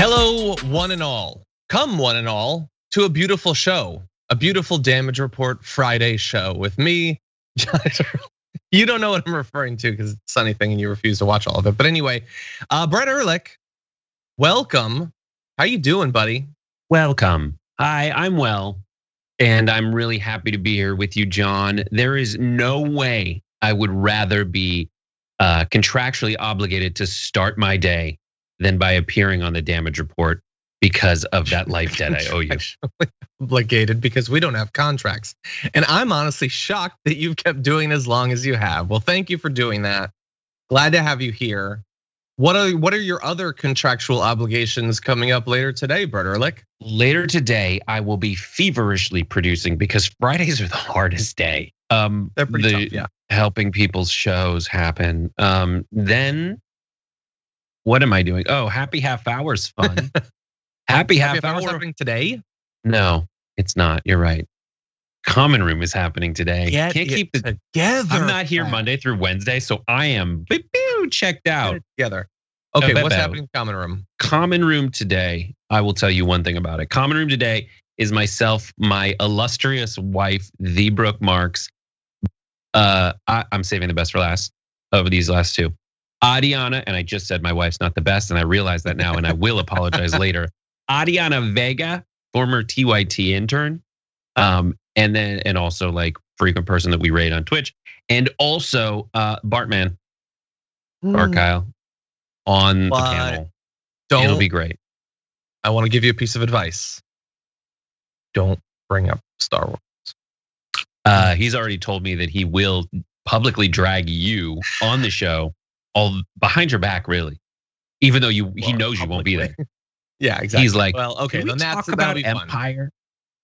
Hello, one and all. Come, one and all, to a beautiful show, a beautiful Damage Report Friday show with me, John. You don't know what I'm referring to because it's a sunny thing and you refuse to watch all of it. But anyway, Brett Erlich, welcome. How you doing, buddy? Welcome. Hi, I'm well, and I'm really happy to be here with you, John. There is no way I would rather be contractually obligated to start my day than by appearing on the Damage Report because of that life debt I owe you. Obligated because we don't have contracts. And I'm honestly shocked that you've kept doing as long as you have. Well, thank you for doing that. Glad to have you here. What are your other contractual obligations coming up later today, Brett Erlich? Later today, I will be feverishly producing because Fridays are the hardest day. They're pretty tough, yeah. Helping people's shows happen. Then what am I doing? Oh, happy half hour's fun. Happy half hour happening today? No, it's not. You're right. Common Room is happening today. Can't keep it together. I'm not here Monday through Wednesday, so I am checked out. Together. Okay, what's happening in Common Room? Common Room today, I will tell you one thing about it. Common Room today is myself, my illustrious wife, the Brooke Marks. I'm saving the best for last of these last two. Adiana, and I just said my wife's not the best, and I realize that now, and I will apologize later. Adiana Vega, former TYT intern, and also like frequent person that we raid on Twitch, and also Bartman, Bart Kyle, on the panel. It'll be great. I want to give you a piece of advice. Don't bring up Star Wars. He's already told me that he will publicly drag you on the show, all behind your back, really. Even though he knows you won't be there. Yeah, exactly. He's like, well, okay, then talk about Empire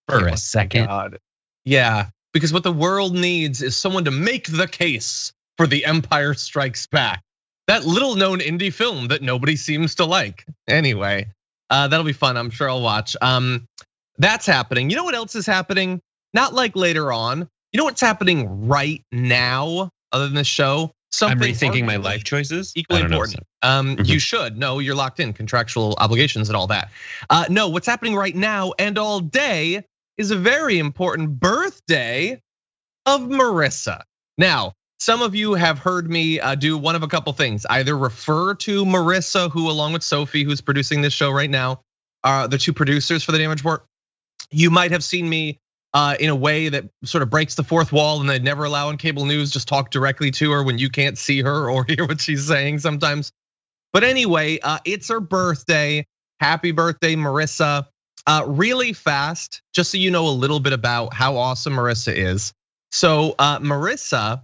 for a second. God. Yeah, because what the world needs is someone to make the case for The Empire Strikes Back. That little known indie film that nobody seems to like. Anyway, that'll be fun. I'm sure I'll watch. That's happening. You know what else is happening? Not like later on. You know what's happening right now, other than this show? I'm rethinking my life choices. Equally important. You should. No, you're locked in, contractual obligations and all that. No, what's happening right now and all day is a very important birthday of Marissa. Now, some of you have heard me do one of a couple things. Either refer to Marissa, who along with Sophie, who's producing this show right now, are the two producers for the Damage Report. You might have seen me in a way that sort of breaks the fourth wall, and they never allow on cable news just talk directly to her when you can't see her or hear what she's saying sometimes. But anyway, it's her birthday. Happy birthday, Marissa. Really fast, just so you know a little bit about how awesome Marissa is. So Marissa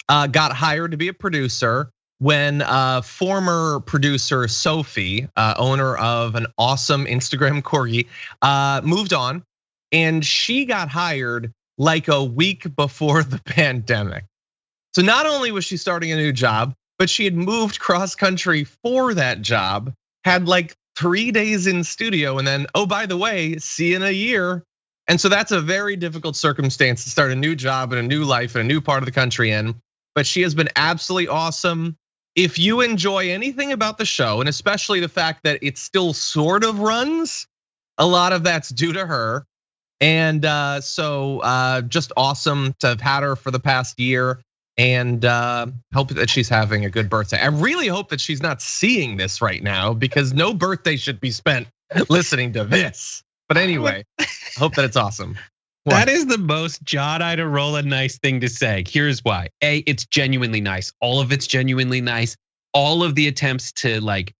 got hired to be a producer when former producer Sophie, owner of an awesome Instagram corgi, moved on. And she got hired like a week before the pandemic. So not only was she starting a new job, but she had moved cross country for that job, had like 3 days in studio, and then, oh, by the way, see you in a year. And so that's a very difficult circumstance to start a new job and a new life in a new part of the country in. But she has been absolutely awesome. If you enjoy anything about the show, and especially the fact that it still sort of runs, a lot of that's due to her. And so just awesome to have had her for the past year, and hope that she's having a good birthday. I really hope that she's not seeing this right now, because no birthday should be spent listening to this. But anyway, I hope that it's awesome. What? That is the most John Idarola nice thing to say. Here's why. A, it's genuinely nice. All of it's genuinely nice. All of the attempts to like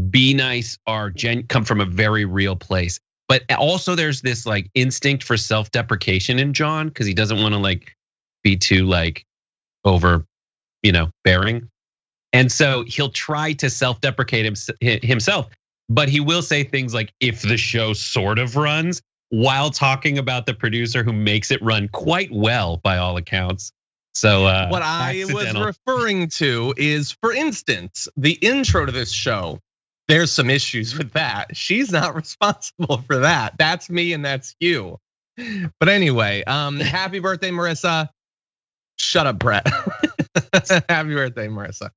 be nice are come from a very real place. But also there's this like instinct for self-deprecation in John, because he doesn't want to like be too like over, bearing. And so he'll try to self-deprecate himself, but he will say things like, if the show sort of runs, while talking about the producer who makes it run quite well by all accounts. So what I was referring to is, for instance, the intro to this show. There's some issues with that. She's not responsible for that. That's me and that's you. But anyway, happy birthday, Marissa. Shut up, Brett. Happy birthday, Marissa.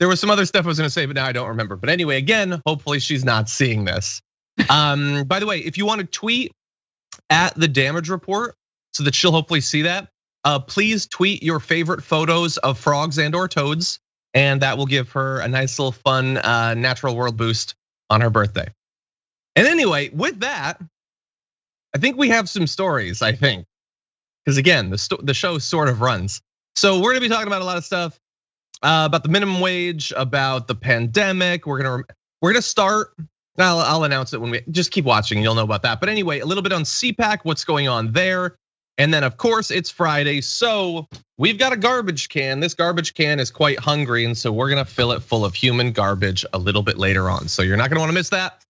There was some other stuff I was gonna say, but now I don't remember. But anyway, again, hopefully she's not seeing this. By the way, if you want to tweet at the damage report so that she'll hopefully see that, please tweet your favorite photos of frogs and or toads, and that will give her a nice little fun natural world boost on her birthday. And anyway, with that, I think we have some stories, I think. Because again, the show sort of runs. So we're gonna be talking about a lot of stuff about the minimum wage, about the pandemic. We're gonna start. I'll announce it when we just keep watching and you'll know about that. But anyway, a little bit on CPAC, what's going on there. And then of course it's Friday, so we've got a garbage can. This garbage can is quite hungry, and so we're gonna fill it full of human garbage a little bit later on. So you're not gonna wanna miss that.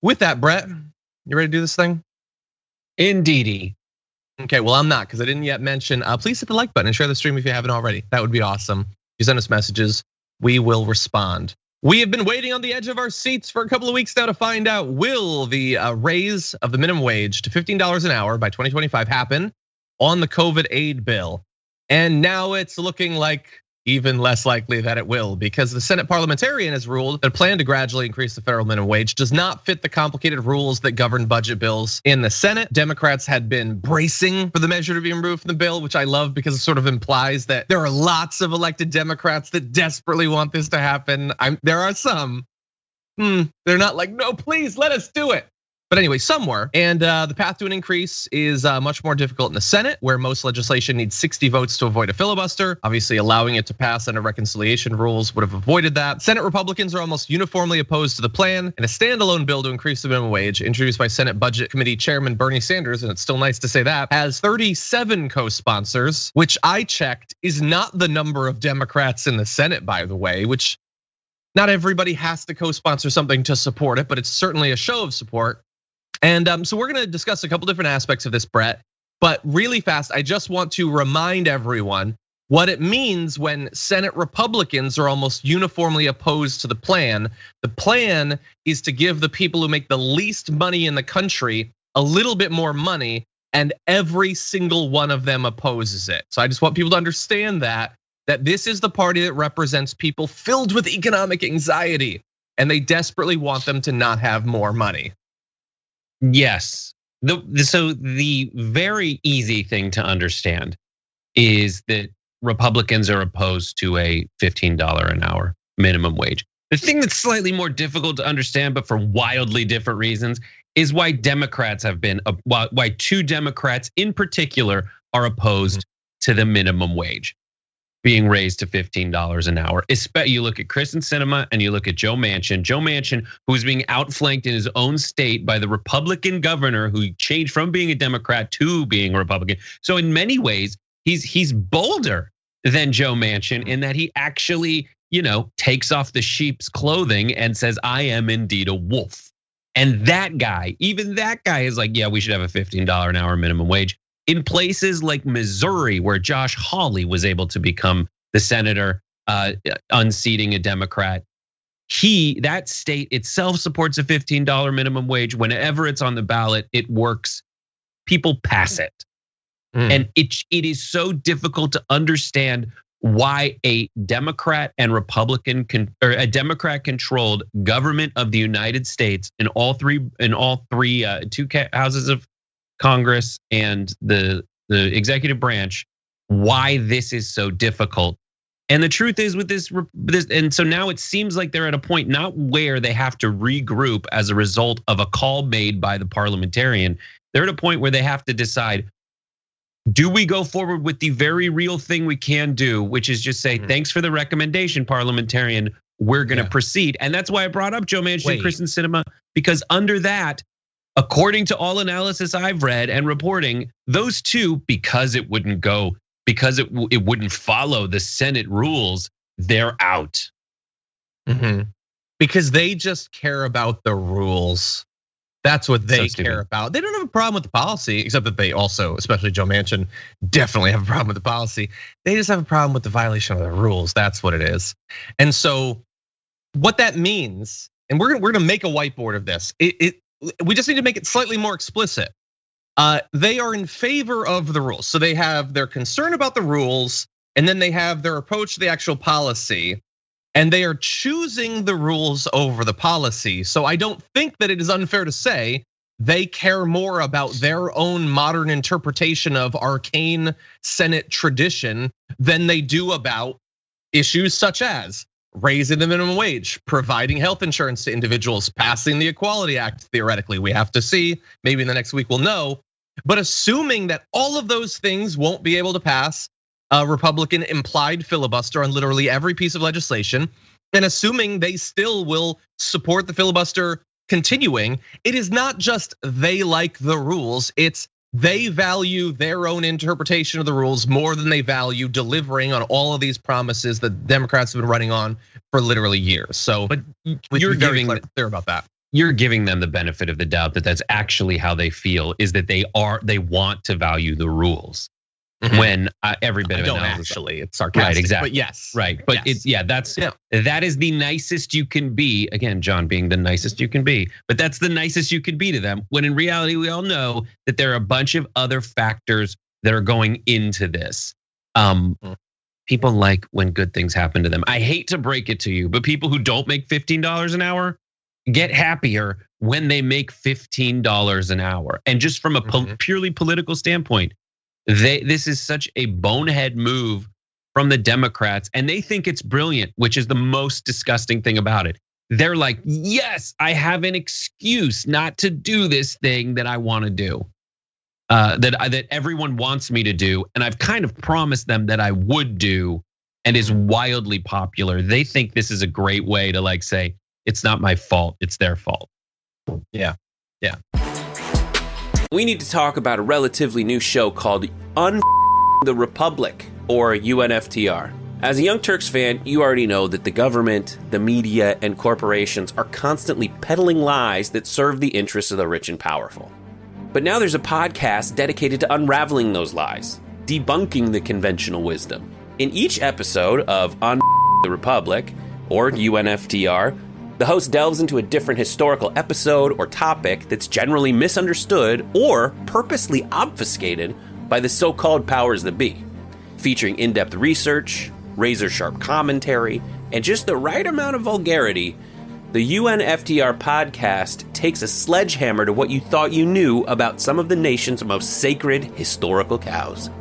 With that, Brett, you ready to do this thing? Indeedy. Okay, well I'm not, because I didn't yet mention, please hit the like button and share the stream if you haven't already. That would be awesome. If you send us messages, we will respond. We have been waiting on the edge of our seats for a couple of weeks now to find out, will the raise of the minimum wage to $15 an hour by 2025 happen on the COVID aid bill? And now it's looking like even less likely that it will, because the Senate Parliamentarian has ruled that a plan to gradually increase the federal minimum wage does not fit the complicated rules that govern budget bills in the Senate. Democrats had been bracing for the measure to be removed from the bill, which I love because it sort of implies that there are lots of elected Democrats that desperately want this to happen. There are some, they're not like, no, please let us do it. But anyway, some were. And the path to an increase is much more difficult in the Senate, where most legislation needs 60 votes to avoid a filibuster. Obviously, allowing it to pass under reconciliation rules would have avoided that. Senate Republicans are almost uniformly opposed to the plan, and a standalone bill to increase the minimum wage, introduced by Senate Budget Committee Chairman Bernie Sanders, and it's still nice to say that, has 37 co-sponsors, which I checked is not the number of Democrats in the Senate, by the way, which not everybody has to co-sponsor something to support it, but it's certainly a show of support. And so we're gonna discuss a couple different aspects of this, Brett, but really fast, I just want to remind everyone what it means when Senate Republicans are almost uniformly opposed to the plan. The plan is to give the people who make the least money in the country a little bit more money, and every single one of them opposes it. So I just want people to understand that this is the party that represents people filled with economic anxiety, and they desperately want them to not have more money. Yes. So the very easy thing to understand is that Republicans are opposed to a $15 an hour minimum wage. The thing that's slightly more difficult to understand, but for wildly different reasons, is why Democrats have been, why two Democrats in particular are opposed to the minimum wage being raised to $15 an hour. You look at Kristen Sinema and you look at Joe Manchin, who's being outflanked in his own state by the Republican governor who changed from being a Democrat to being a Republican. So in many ways, he's bolder than Joe Manchin in that he actually, takes off the sheep's clothing and says, I am indeed a wolf. And that guy, even that guy is like, yeah, we should have a $15 an hour minimum wage. In places like Missouri, where Josh Hawley was able to become the senator, unseating a Democrat, that state itself supports a $15 minimum wage. Whenever it's on the ballot, it works. People pass it, and it is so difficult to understand why a Democrat and Republican or a Democrat-controlled government of the United States in all three two houses of Congress and the executive branch, why this is so difficult. And the truth is with this, and so now it seems like they're at a point not where they have to regroup as a result of a call made by the parliamentarian. They're at a point where they have to decide, do we go forward with the very real thing we can do, which is just say, thanks for the recommendation, parliamentarian, we're gonna proceed. And that's why I brought up Joe Manchin and Kristen Sinema, because under that, according to all analysis I've read and reporting, those two, because it wouldn't follow the Senate rules, they're out. Because they just care about the rules. That's what they care about. They don't have a problem with the policy, except that they also, especially Joe Manchin, definitely have a problem with the policy. They just have a problem with the violation of the rules. That's what it is. And so what that means, and we're gonna make a whiteboard of this. We just need to make it slightly more explicit. They are in favor of the rules. So they have their concern about the rules, and then they have their approach to the actual policy. And they are choosing the rules over the policy. So I don't think that it is unfair to say they care more about their own modern interpretation of arcane Senate tradition than they do about issues such as raising the minimum wage, providing health insurance to individuals, passing the Equality Act, theoretically. We have to see, maybe in the next week we'll know. But assuming that all of those things won't be able to pass a Republican implied filibuster on literally every piece of legislation, and assuming they still will support the filibuster continuing, it is not just they like the rules, it's they value their own interpretation of the rules more than they value delivering on all of these promises that Democrats have been running on for literally years. So, but you're very clear about that. You're giving them the benefit of the doubt that that's actually how they feel, is that they want to value the rules. When every bit of it don't actually, it's sarcastic, right? Exactly, but yes, right. But yes. That is the nicest you can be. Again, John being the nicest you can be, but that's the nicest you could be to them. When in reality, we all know that there are a bunch of other factors that are going into this. People like when good things happen to them. I hate to break it to you, but people who don't make $15 an hour get happier when they make $15 an hour. And just from a purely political standpoint, this is such a bonehead move from the Democrats, and they think it's brilliant, which is the most disgusting thing about it. They're like, yes, I have an excuse not to do this thing that I want to do, that everyone wants me to do, and I've kind of promised them that I would do, and is wildly popular. They think this is a great way to like say, it's not my fault, it's their fault. Yeah. We need to talk about a relatively new show called the Republic, or UNFTR. As a Young Turks fan, you already know that the government, the media, and corporations are constantly peddling lies that serve the interests of the rich and powerful. But now there's a podcast dedicated to unraveling those lies, debunking the conventional wisdom. In each episode of the Republic, or UNFTR, the host delves into a different historical episode or topic that's generally misunderstood or purposely obfuscated by the so-called powers that be. Featuring in-depth research, razor-sharp commentary, and just the right amount of vulgarity, the UNFTR podcast takes a sledgehammer to what you thought you knew about some of the nation's most sacred historical cows.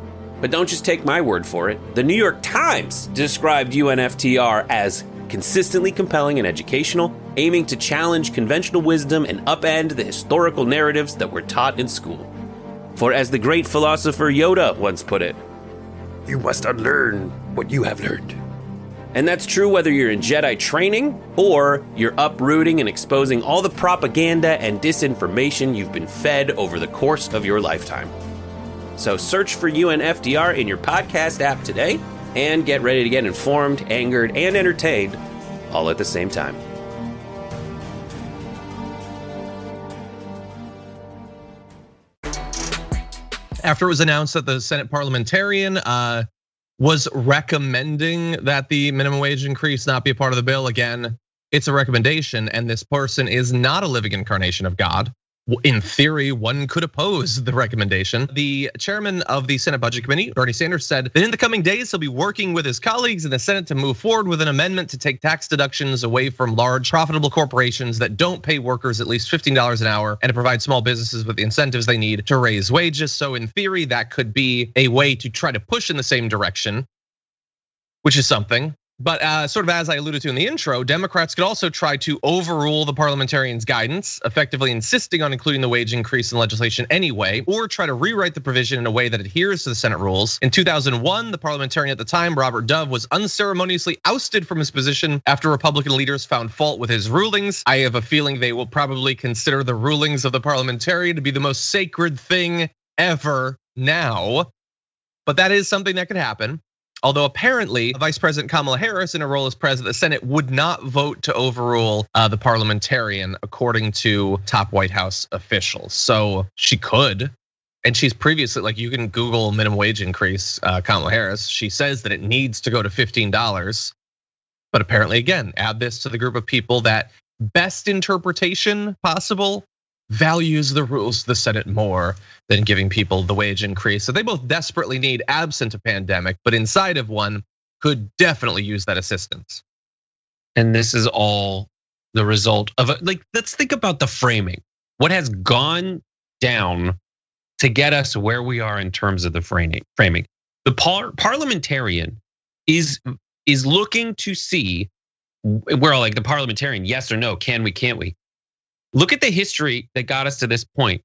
But don't just take my word for it. The New York Times described UNFTR as consistently compelling and educational, aiming to challenge conventional wisdom and upend the historical narratives that were taught in school. For as the great philosopher Yoda once put it, you must unlearn what you have learned. And that's true whether you're in Jedi training or you're uprooting and exposing all the propaganda and disinformation you've been fed over the course of your lifetime. So search for UNFTR in your podcast app today and get ready to get informed, angered, and entertained all at the same time. After it was announced that the Senate Parliamentarian was recommending that the minimum wage increase not be a part of the bill, again, it's a recommendation, and this person is not a living incarnation of God. In theory, one could oppose the recommendation. The chairman of the Senate Budget Committee, Bernie Sanders, said that in the coming days, he'll be working with his colleagues in the Senate to move forward with an amendment to take tax deductions away from large, profitable corporations that don't pay workers at least $15 an hour, and to provide small businesses with the incentives they need to raise wages. So in theory, that could be a way to try to push in the same direction, which is something. But sort of as I alluded to in the intro, Democrats could also try to overrule the parliamentarian's guidance, effectively insisting on including the wage increase in legislation anyway, or try to rewrite the provision in a way that adheres to the Senate rules. In 2001, the parliamentarian at the time, Robert Dove, was unceremoniously ousted from his position after Republican leaders found fault with his rulings. I have a feeling they will probably consider the rulings of the parliamentarian to be the most sacred thing ever now. But that is something that could happen. Although apparently Vice President Kamala Harris, in her role as president of the Senate, would not vote to overrule the parliamentarian, according to top White House officials. So she could, and she's previously, like, you can Google minimum wage increase, Kamala Harris. She says that it needs to go to $15, but apparently, again, add this to the group of people that best interpretation possible values the rules of the Senate more than giving people the wage increase. So they both desperately need, absent a pandemic, but inside of one could definitely use that assistance. And this is all the result of let's think about the framing. What has gone down to get us where we are in terms of the framing. The parliamentarian is looking to see, we're all like the parliamentarian, yes or no, can we, can't we? Look at the history that got us to this point.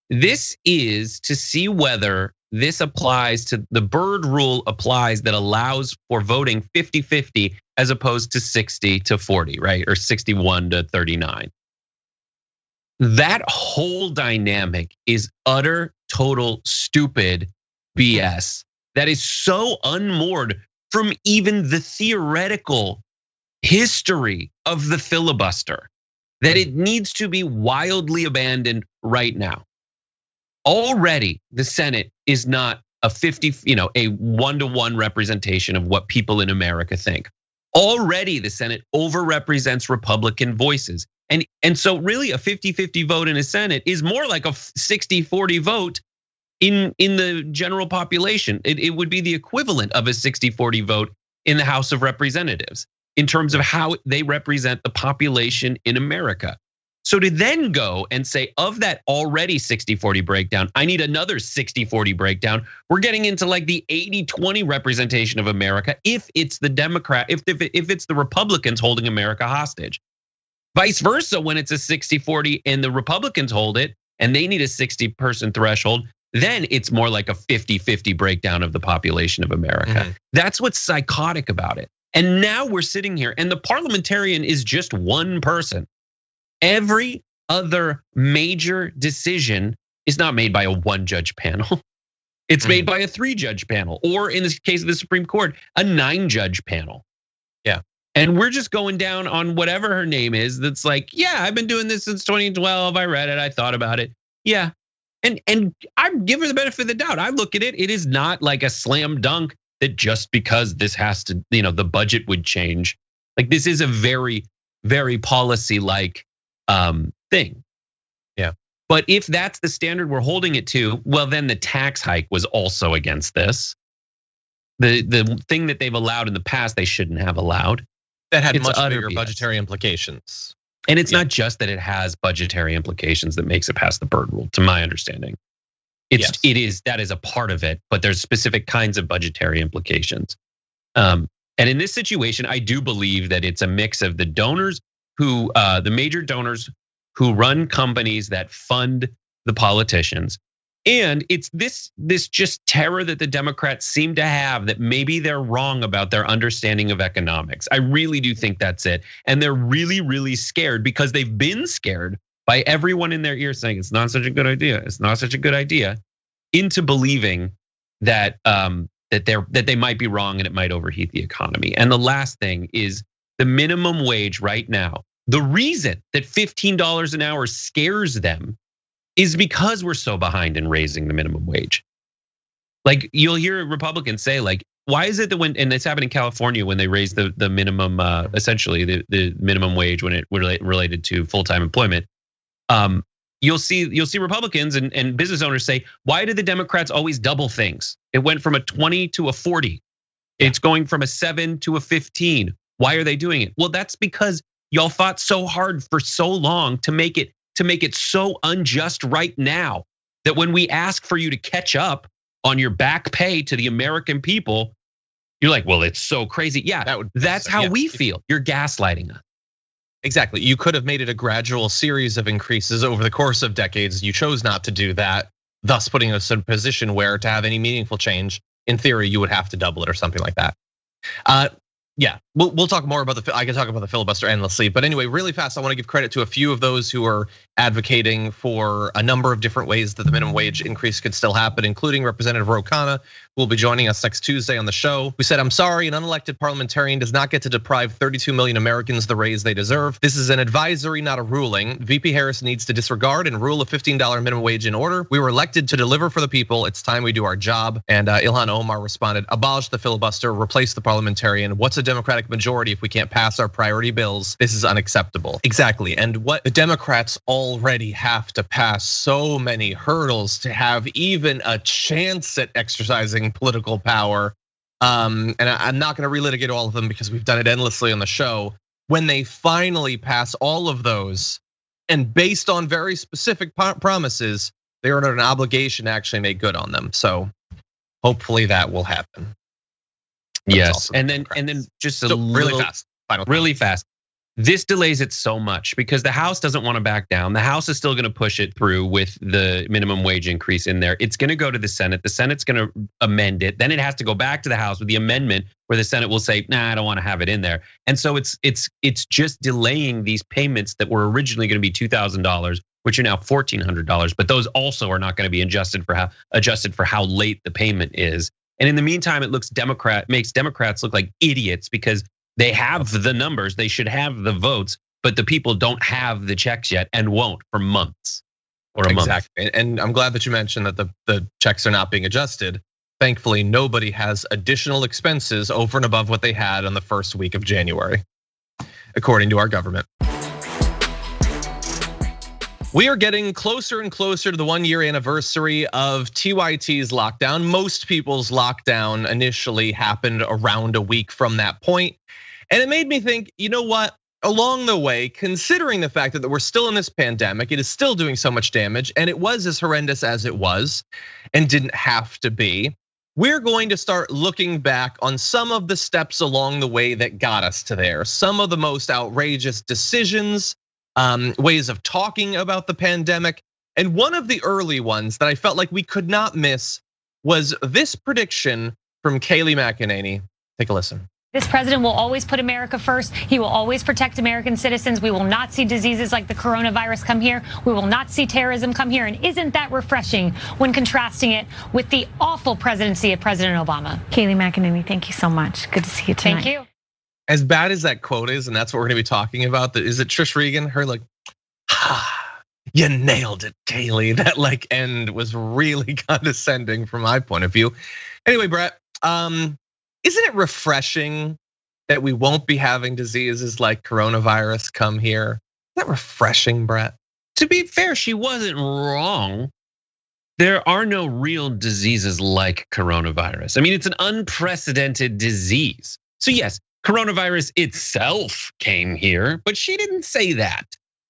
This is to see whether this applies to the Byrd rule applies that allows for voting 50-50 as opposed to 60-40, right? Or 61-39. That whole dynamic is utter, total, stupid BS that is so unmoored from even the theoretical history of the filibuster that it needs to be wildly abandoned right now. Already, the Senate is not a 50, a 1-to-1 representation of what people in America think. Already, the Senate overrepresents Republican voices. And so really a 50-50 vote in a Senate is more like a 60-40 vote in the general population. It would be the equivalent of a 60-40 vote in the House of Representatives in terms of how they represent the population in America. So to then go and say, of that already 60-40 breakdown, I need another 60-40 breakdown. We're getting into like the 80-20 representation of America if it's the Democrat, if it's the Republicans holding America hostage. Vice versa, when it's a 60-40 and the Republicans hold it and they need a 60-person threshold, then it's more like a 50-50 breakdown of the population of America. That's what's psychotic about it. And now we're sitting here and the parliamentarian is just one person. Every other major decision is not made by a 1-judge panel. It's made by a 3-judge panel, or in the case of the Supreme Court, a 9-judge panel. Yeah. And we're just going down on whatever her name is. That's like, yeah, I've been doing this since 2012. I read it, I thought about it. Yeah. And I give her the benefit of the doubt. I look at it, it is not like a slam dunk that just because this has to, the budget would change. Like this is a very, very policy-like thing. Yeah. But if that's the standard we're holding it to, well, then the tax hike was also against this. The thing that they've allowed in the past, they shouldn't have allowed. That had much bigger budgetary implications. And it's not just that it has budgetary implications that makes it past the Byrd rule, to my understanding. That is a part of it, but there's specific kinds of budgetary implications. And in this situation, I do believe that it's a mix of the donors who, the major donors who run companies that fund the politicians. And it's this just terror that the Democrats seem to have that maybe they're wrong about their understanding of economics. I really do think that's it. And they're really, really scared because they've been scared by everyone in their ear saying it's not such a good idea. It's not such a good idea, into believing that that they might be wrong and it might overheat the economy. And the last thing is the minimum wage right now. The reason that $15 an hour scares them is because we're so behind in raising the minimum wage. Like you'll hear Republicans say, like, why is it that when, and it's happened in California when they raised the minimum, essentially the minimum wage when it related to full-time employment. You'll see Republicans and business owners say, why did the Democrats always double things? It went from a 20 to a 40. It's going from a 7 to a 15. Why are they doing it? Well, that's because y'all fought so hard for so long to make it so unjust right now that when we ask for you to catch up on your back pay to the American people, you're like, well, it's so crazy. Yeah, that's how we feel. You're gaslighting us. Exactly. You could have made it a gradual series of increases over the course of decades. You chose not to do that, thus putting us in a position where to have any meaningful change, in theory, you would have to double it or something like that. Yeah, we'll talk more about I can talk about the filibuster endlessly, but anyway, really fast, I want to give credit to a few of those who are advocating for a number of different ways that the minimum wage increase could still happen, including Representative Ro Khanna, who will be joining us next Tuesday on the show. We said, I'm sorry, an unelected parliamentarian does not get to deprive 32 million Americans the raise they deserve. This is an advisory, not a ruling. VP Harris needs to disregard and rule a $15 minimum wage in order. We were elected to deliver for the people. It's time we do our job. And Ilhan Omar responded, abolish the filibuster, replace the parliamentarian. What's a Democratic majority if we can't pass our priority bills? This is unacceptable. Exactly. And what the Democrats already have to pass so many hurdles to have even a chance at exercising political power. And I'm not going to relitigate all of them because we've done it endlessly on the show. when they finally pass all of those, and based on very specific promises, they are under an obligation to actually make good on them. So hopefully that will happen. Yes, and then just really fast. This delays it so much because the House doesn't want to back down. The House is still going to push it through with the minimum wage increase in there. It's going to go to the Senate. The Senate's going to amend it. Then it has to go back to the House with the amendment where the Senate will say, nah, I don't want to have it in there. And so it's just delaying these payments that were originally going to be $2,000, which are now $1,400. But those also are not going to be adjusted for how late the payment is. And in the meantime, it makes Democrats look like idiots because they have the numbers, they should have the votes, but the people don't have the checks yet and won't for months or a month. Exactly, and I'm glad that you mentioned that the checks are not being adjusted. Thankfully, nobody has additional expenses over and above what they had on the first week of January, according to our government. We are getting closer and closer to the 1-year anniversary of TYT's lockdown. Most people's lockdown initially happened around a week from that point. And it made me think, you know what? Along the way, considering the fact that we're still in this pandemic, it is still doing so much damage, and it was as horrendous as it was and didn't have to be. We're going to start looking back on some of the steps along the way that got us to there. Some of the most outrageous decisions, ways of talking about the pandemic. And one of the early ones that I felt like we could not miss was this prediction from Kayleigh McEnany. Take a listen. This president will always put America first. He will always protect American citizens. We will not see diseases like the coronavirus come here. We will not see terrorism come here. And isn't that refreshing when contrasting it with the awful presidency of President Obama? Kayleigh McEnany, thank you so much. Good to see you tonight. Thank you. As bad as that quote is, and that's what we're gonna be talking about, is it Trish Regan? Her like, you nailed it, Kayleigh. That like end was really condescending from my point of view. Anyway, Brett, isn't it refreshing that we won't be having diseases like coronavirus come here? Is that refreshing, Brett? To be fair, she wasn't wrong. There are no real diseases like coronavirus. I mean, it's an unprecedented disease. So yes, coronavirus itself came here, but she didn't say that.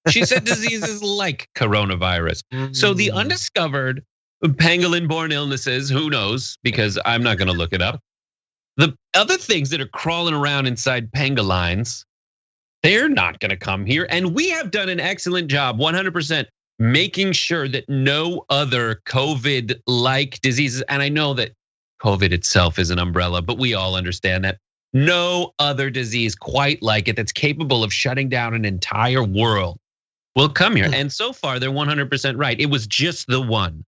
She said diseases like coronavirus. So the undiscovered pangolin-borne illnesses, who knows, because I'm not gonna look it up. The other things that are crawling around inside pangolins, they're not gonna come here. And we have done an excellent job, 100%, making sure that no other COVID-like diseases, and I know that COVID itself is an umbrella, but we all understand that. No other disease quite like it that's capable of shutting down an entire world will come here. And so far, they're 100% right. It was just the one.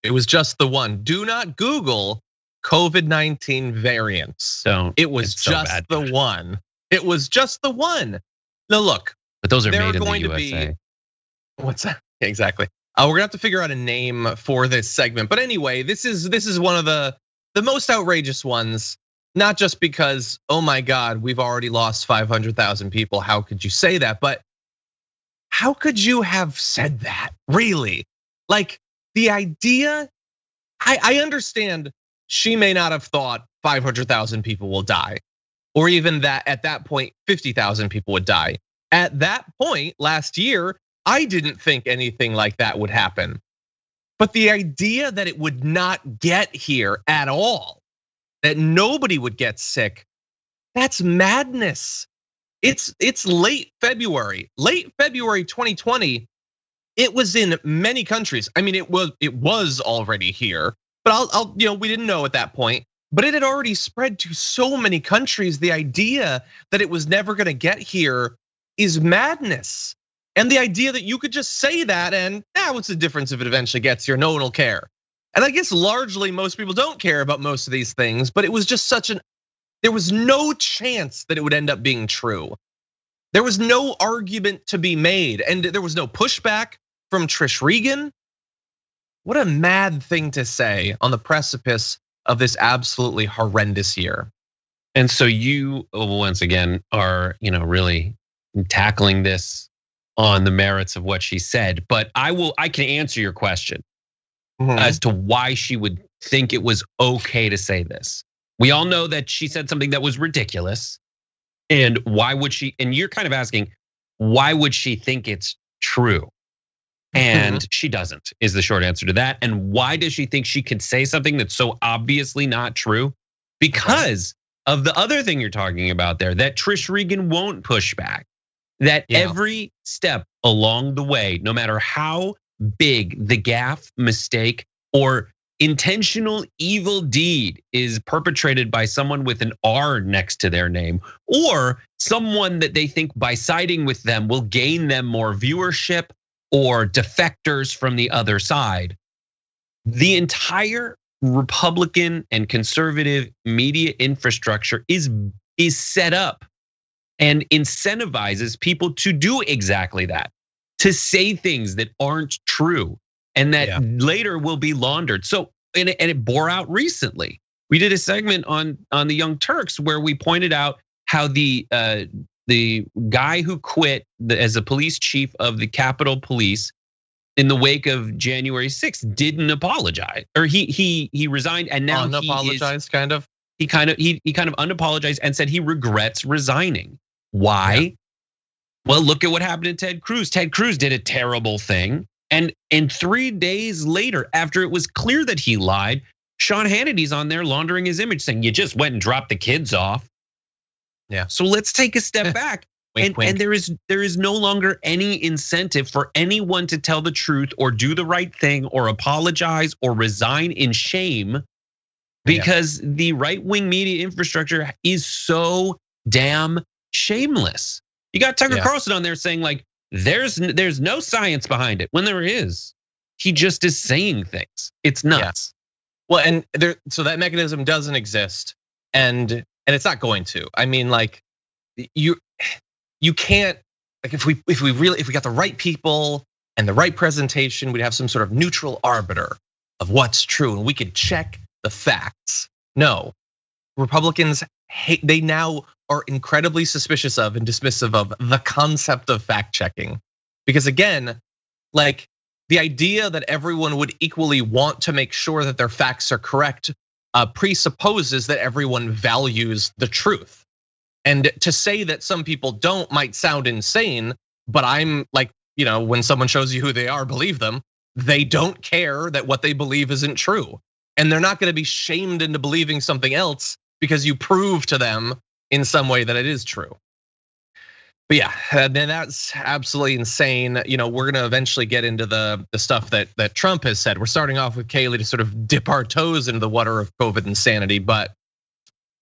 It was just the one. Do not Google COVID-19 variants. So it was just the one. It was just the one. Now look, but those are made in the USA. What's that? Exactly. We're gonna have to figure out a name for this segment. But anyway, this is one of the most outrageous ones. Not just because, oh my God, we've already lost 500,000 people. How could you say that? But how could you have said that? Really? Like the idea, I understand. She may not have thought 500,000 people will die, or even that at that point, 50,000 people would die. At that point last year, I didn't think anything like that would happen. But the idea that it would not get here at all, that nobody would get sick, that's madness. It's late February 2020. It was in many countries. I mean, it was already here. But we didn't know at that point, but it had already spread to so many countries. The idea that it was never gonna get here is madness. And the idea that you could just say that and what's the difference if it eventually gets here? No one will care. And I guess largely most people don't care about most of these things, but it was just there was no chance that it would end up being true. There was no argument to be made, and there was no pushback from Trish Regan. What a mad thing to say on the precipice of this absolutely horrendous year. And so you, once again, are really tackling this on the merits of what she said. But I can answer your question as to why she would think it was okay to say this. We all know that she said something that was ridiculous. And why would she, and you're kind of asking, why would she think it's true? And she doesn't, is the short answer to that. And why does she think she could say something that's so obviously not true? Because of the other thing you're talking about there, that Trish Regan won't push back. That every step along the way, no matter how big the gaffe, mistake, or intentional evil deed is perpetrated by someone with an R next to their name, or someone that they think by siding with them will gain them more viewership or defectors from the other side. The entire Republican and conservative media infrastructure is set up and incentivizes people to do exactly that, to say things that aren't true and that later will be laundered. So, and it bore out recently. We did a segment on the Young Turks where we pointed out how the guy who quit as a police chief of the Capitol Police in the wake of January 6th didn't apologize, or he resigned, and now unapologized, kind of. He kind of unapologized and said he regrets resigning. Why? Yeah. Well, look at what happened to Ted Cruz. Ted Cruz did a terrible thing. And 3 days later, after it was clear that he lied, Sean Hannity's on there laundering his image, saying you just went and dropped the kids off. Yeah. So let's take a step back. Wink. And there is no longer any incentive for anyone to tell the truth or do the right thing or apologize or resign in shame, because the right-wing media infrastructure is so damn shameless. You got Tucker Carlson on there saying like, there's no science behind it, when there is. He just is saying things. It's nuts. Well, and so that mechanism doesn't exist, and it's not going to. I mean, like you can't, like if we got the right people and the right presentation, we'd have some sort of neutral arbiter of what's true, and we could check the facts. No, Republicans they now are incredibly suspicious of and dismissive of the concept of fact checking. Because again, like the idea that everyone would equally want to make sure that their facts are correct presupposes that everyone values the truth. And to say that some people don't might sound insane, but I'm like, when someone shows you who they are, believe them. They don't care that what they believe isn't true. And they're not gonna be shamed into believing something else because you prove to them in some way that it is true. But yeah, then that's absolutely insane. We're gonna eventually get into the stuff that Trump has said. We're starting off with Kayleigh to sort of dip our toes into the water of COVID insanity, but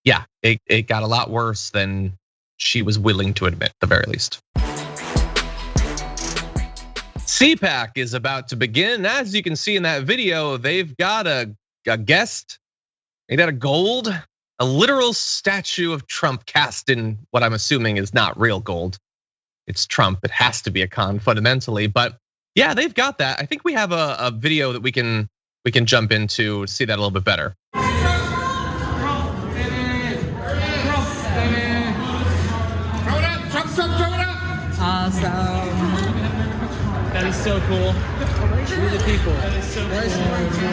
yeah, it got a lot worse than she was willing to admit, at the very least. CPAC is about to begin. As you can see in that video, they've got a guest. They got a literal statue of Trump cast in what I'm assuming is not real gold. It's Trump. It has to be a con fundamentally, but yeah, they've got that. I think we have a video that we can jump into to see that a little bit better. Awesome. That is so cool. We're the people. That is so cool.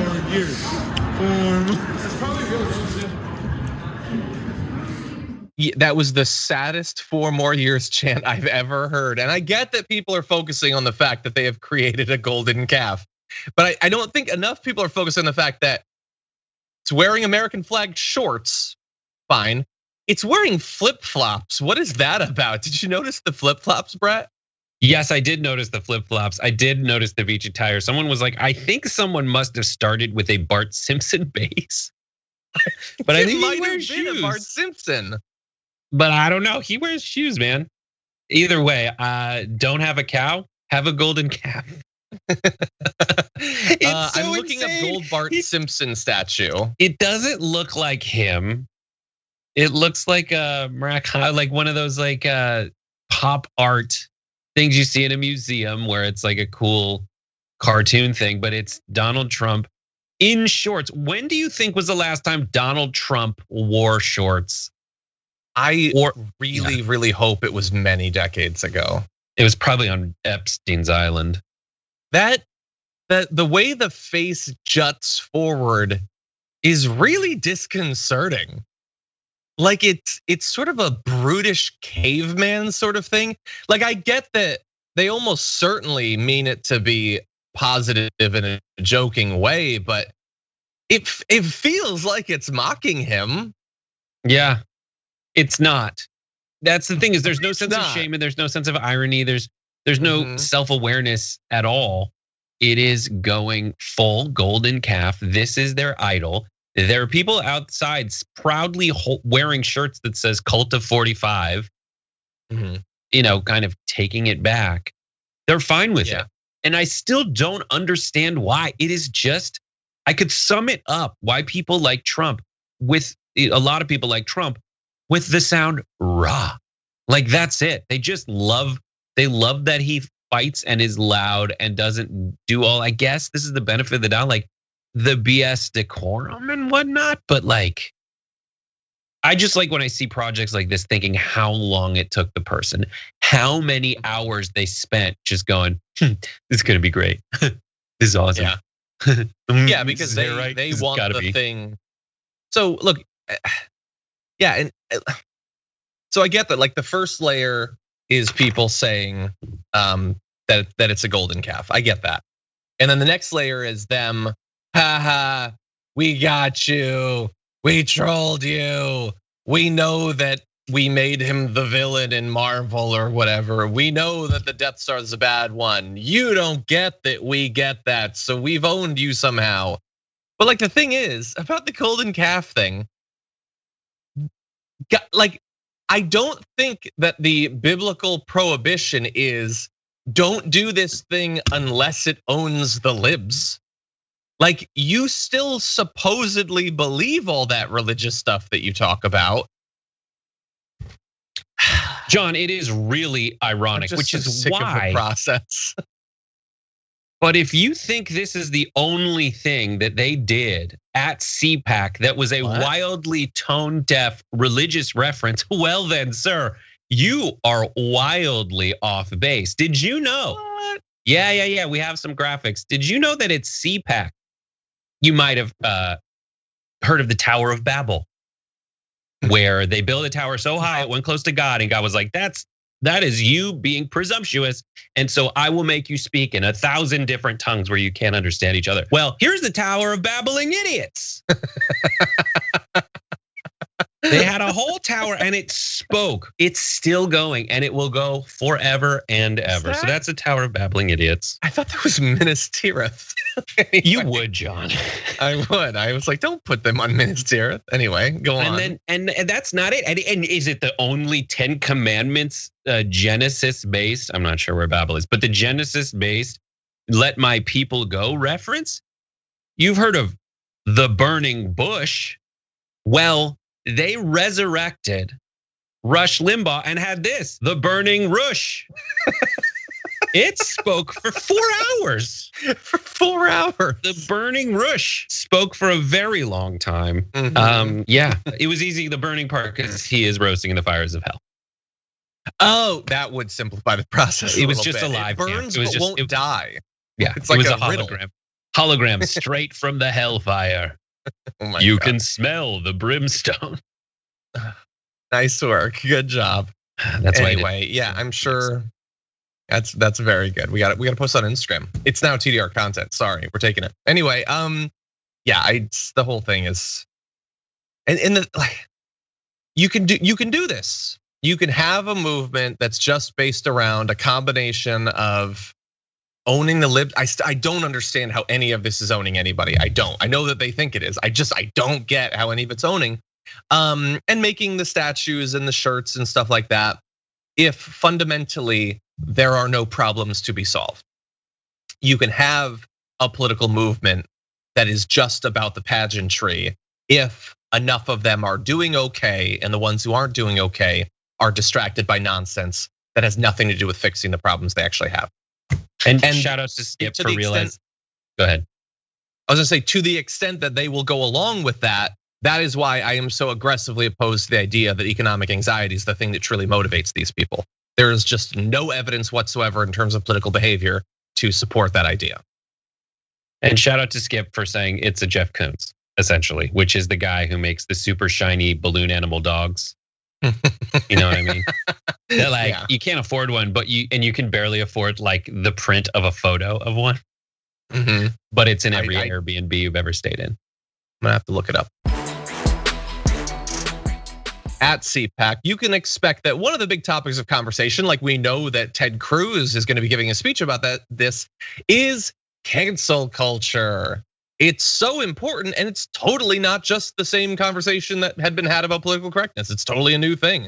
4 years. That was the saddest 4 more years chant I've ever heard. And I get that people are focusing on the fact that they have created a golden calf. But I don't think enough people are focused on the fact that it's wearing American flag shorts, fine. It's wearing flip-flops. What is that about? Did you notice the flip-flops, Brett? Yes, I did notice the flip-flops. I did notice the Vici tire. Someone was like, I think someone must have started with a Bart Simpson base. But I think he wears shoes. Bart Simpson. But I don't know. He wears shoes, man. Either way, don't have a cow, have a golden calf. I'm looking up gold Bart Simpson statue. It doesn't look like him. It looks like like one of those like pop art things you see in a museum where it's like a cool cartoon thing, but it's Donald Trump in shorts. When do you think was the last time Donald Trump wore shorts? I really hope it was many decades ago. It was probably on Epstein's Island. That the way the face juts forward is really disconcerting. like it's sort of a brutish caveman sort of thing. Like I get that they almost certainly mean it to be positive in a joking way, but it feels like it's mocking him. Yeah, it's not. That's the thing, is there's no sense of shame and there's no sense of irony. There's no self-awareness at all. It is going full golden calf. This is their idol. There are people outside proudly wearing shirts that says Cult of 45, kind of taking it back. They're fine with it. And I still don't understand why. It is just, I could sum it up why people like Trump, with a lot of people like Trump, with the sound rah. Like that's it. They just love that he fights and is loud and doesn't do all, I guess this is the benefit of the doubt, like the BS decorum and whatnot. But like, I just like when I see projects like this thinking how long it took the person, how many hours they spent just going, this is gonna be great. This is awesome. Yeah, because they want the thing. So look, yeah, and so I get that. Like the first layer is people saying that it's a golden calf. I get that. And then the next layer is them, haha, we got you. We trolled you. We know that we made him the villain in Marvel or whatever. We know that the Death Star is a bad one. You don't get that, we get that. So we've owned you somehow. But like the thing is about the golden calf thing, like I don't think that the biblical prohibition is don't do this thing unless it owns the libs. Like you still supposedly believe all that religious stuff that you talk about. John, it is really ironic, which is why process. But if you think this is the only thing that they did at CPAC that was a wildly tone deaf religious reference, well then, sir, you are wildly off base. Did you know? What? Yeah, we have some graphics. Did you know that at CPAC, you might have heard of the Tower of Babel, where they built a tower so high it went close to God, and God was like, that is you being presumptuous, and so I will make you speak in 1,000 different tongues where you can't understand each other. Well, here's the Tower of Babbling Idiots. They had a whole tower and it spoke. It's still going and it will go forever and ever. So that's a Tower of Babbling Idiots. I thought that was Minas Tirith. Anyway, you would, John. I would. I was like, don't put them on Minas Tirith. Anyway, go on. And that's not it. And is it the only 10 Commandments Genesis based? I'm not sure where Babel is, but the Genesis based "Let my people go" reference. You've heard of the burning bush? Well, they resurrected Rush Limbaugh and had this, the burning rush. It spoke for 4 hours. For 4 hours. The burning rush spoke for a very long time. Yeah, it was easy, the burning part, because he is roasting in the fires of hell. Oh, that would simplify the process. It was just a live. It burns but won't die. Yeah, it's like it was a hologram. Hologram straight from the hellfire. Oh you can smell the brimstone. Nice work, good job. That's anyway. Yeah, I'm sure that's very good. We got to post on Instagram. It's now TDR content. Sorry, we're taking it anyway. Yeah, the whole thing is, and you can do this. You can have a movement that's just based around a combination of owning the libs. I don't understand how any of this is owning anybody. I don't. I know that they think it is. I don't get how any of it's owning. And making the statues and the shirts and stuff like that, if fundamentally there are no problems to be solved. You can have a political movement that is just about the pageantry if enough of them are doing okay, and the ones who aren't doing okay are distracted by nonsense that has nothing to do with fixing the problems they actually have. And shout out to Skip for realizing. Go ahead. I was gonna say, to the extent that they will go along with that, that is why I am so aggressively opposed to the idea that economic anxiety is the thing that truly motivates these people. There is just no evidence whatsoever in terms of political behavior to support that idea. And shout out to Skip for saying it's a Jeff Koons. essentially, which is the guy who makes the super shiny balloon animal dogs. You know what I mean? That like you can't afford one, but you can barely afford like the print of a photo of one. But it's in every Airbnb you've ever stayed in. I'm gonna have to look it up. At CPAC, you can expect that one of the big topics of conversation, like we know that Ted Cruz is going to be giving a speech about this, is cancel culture. It's so important, and it's totally not just the same conversation that had been had about political correctness. It's totally a new thing.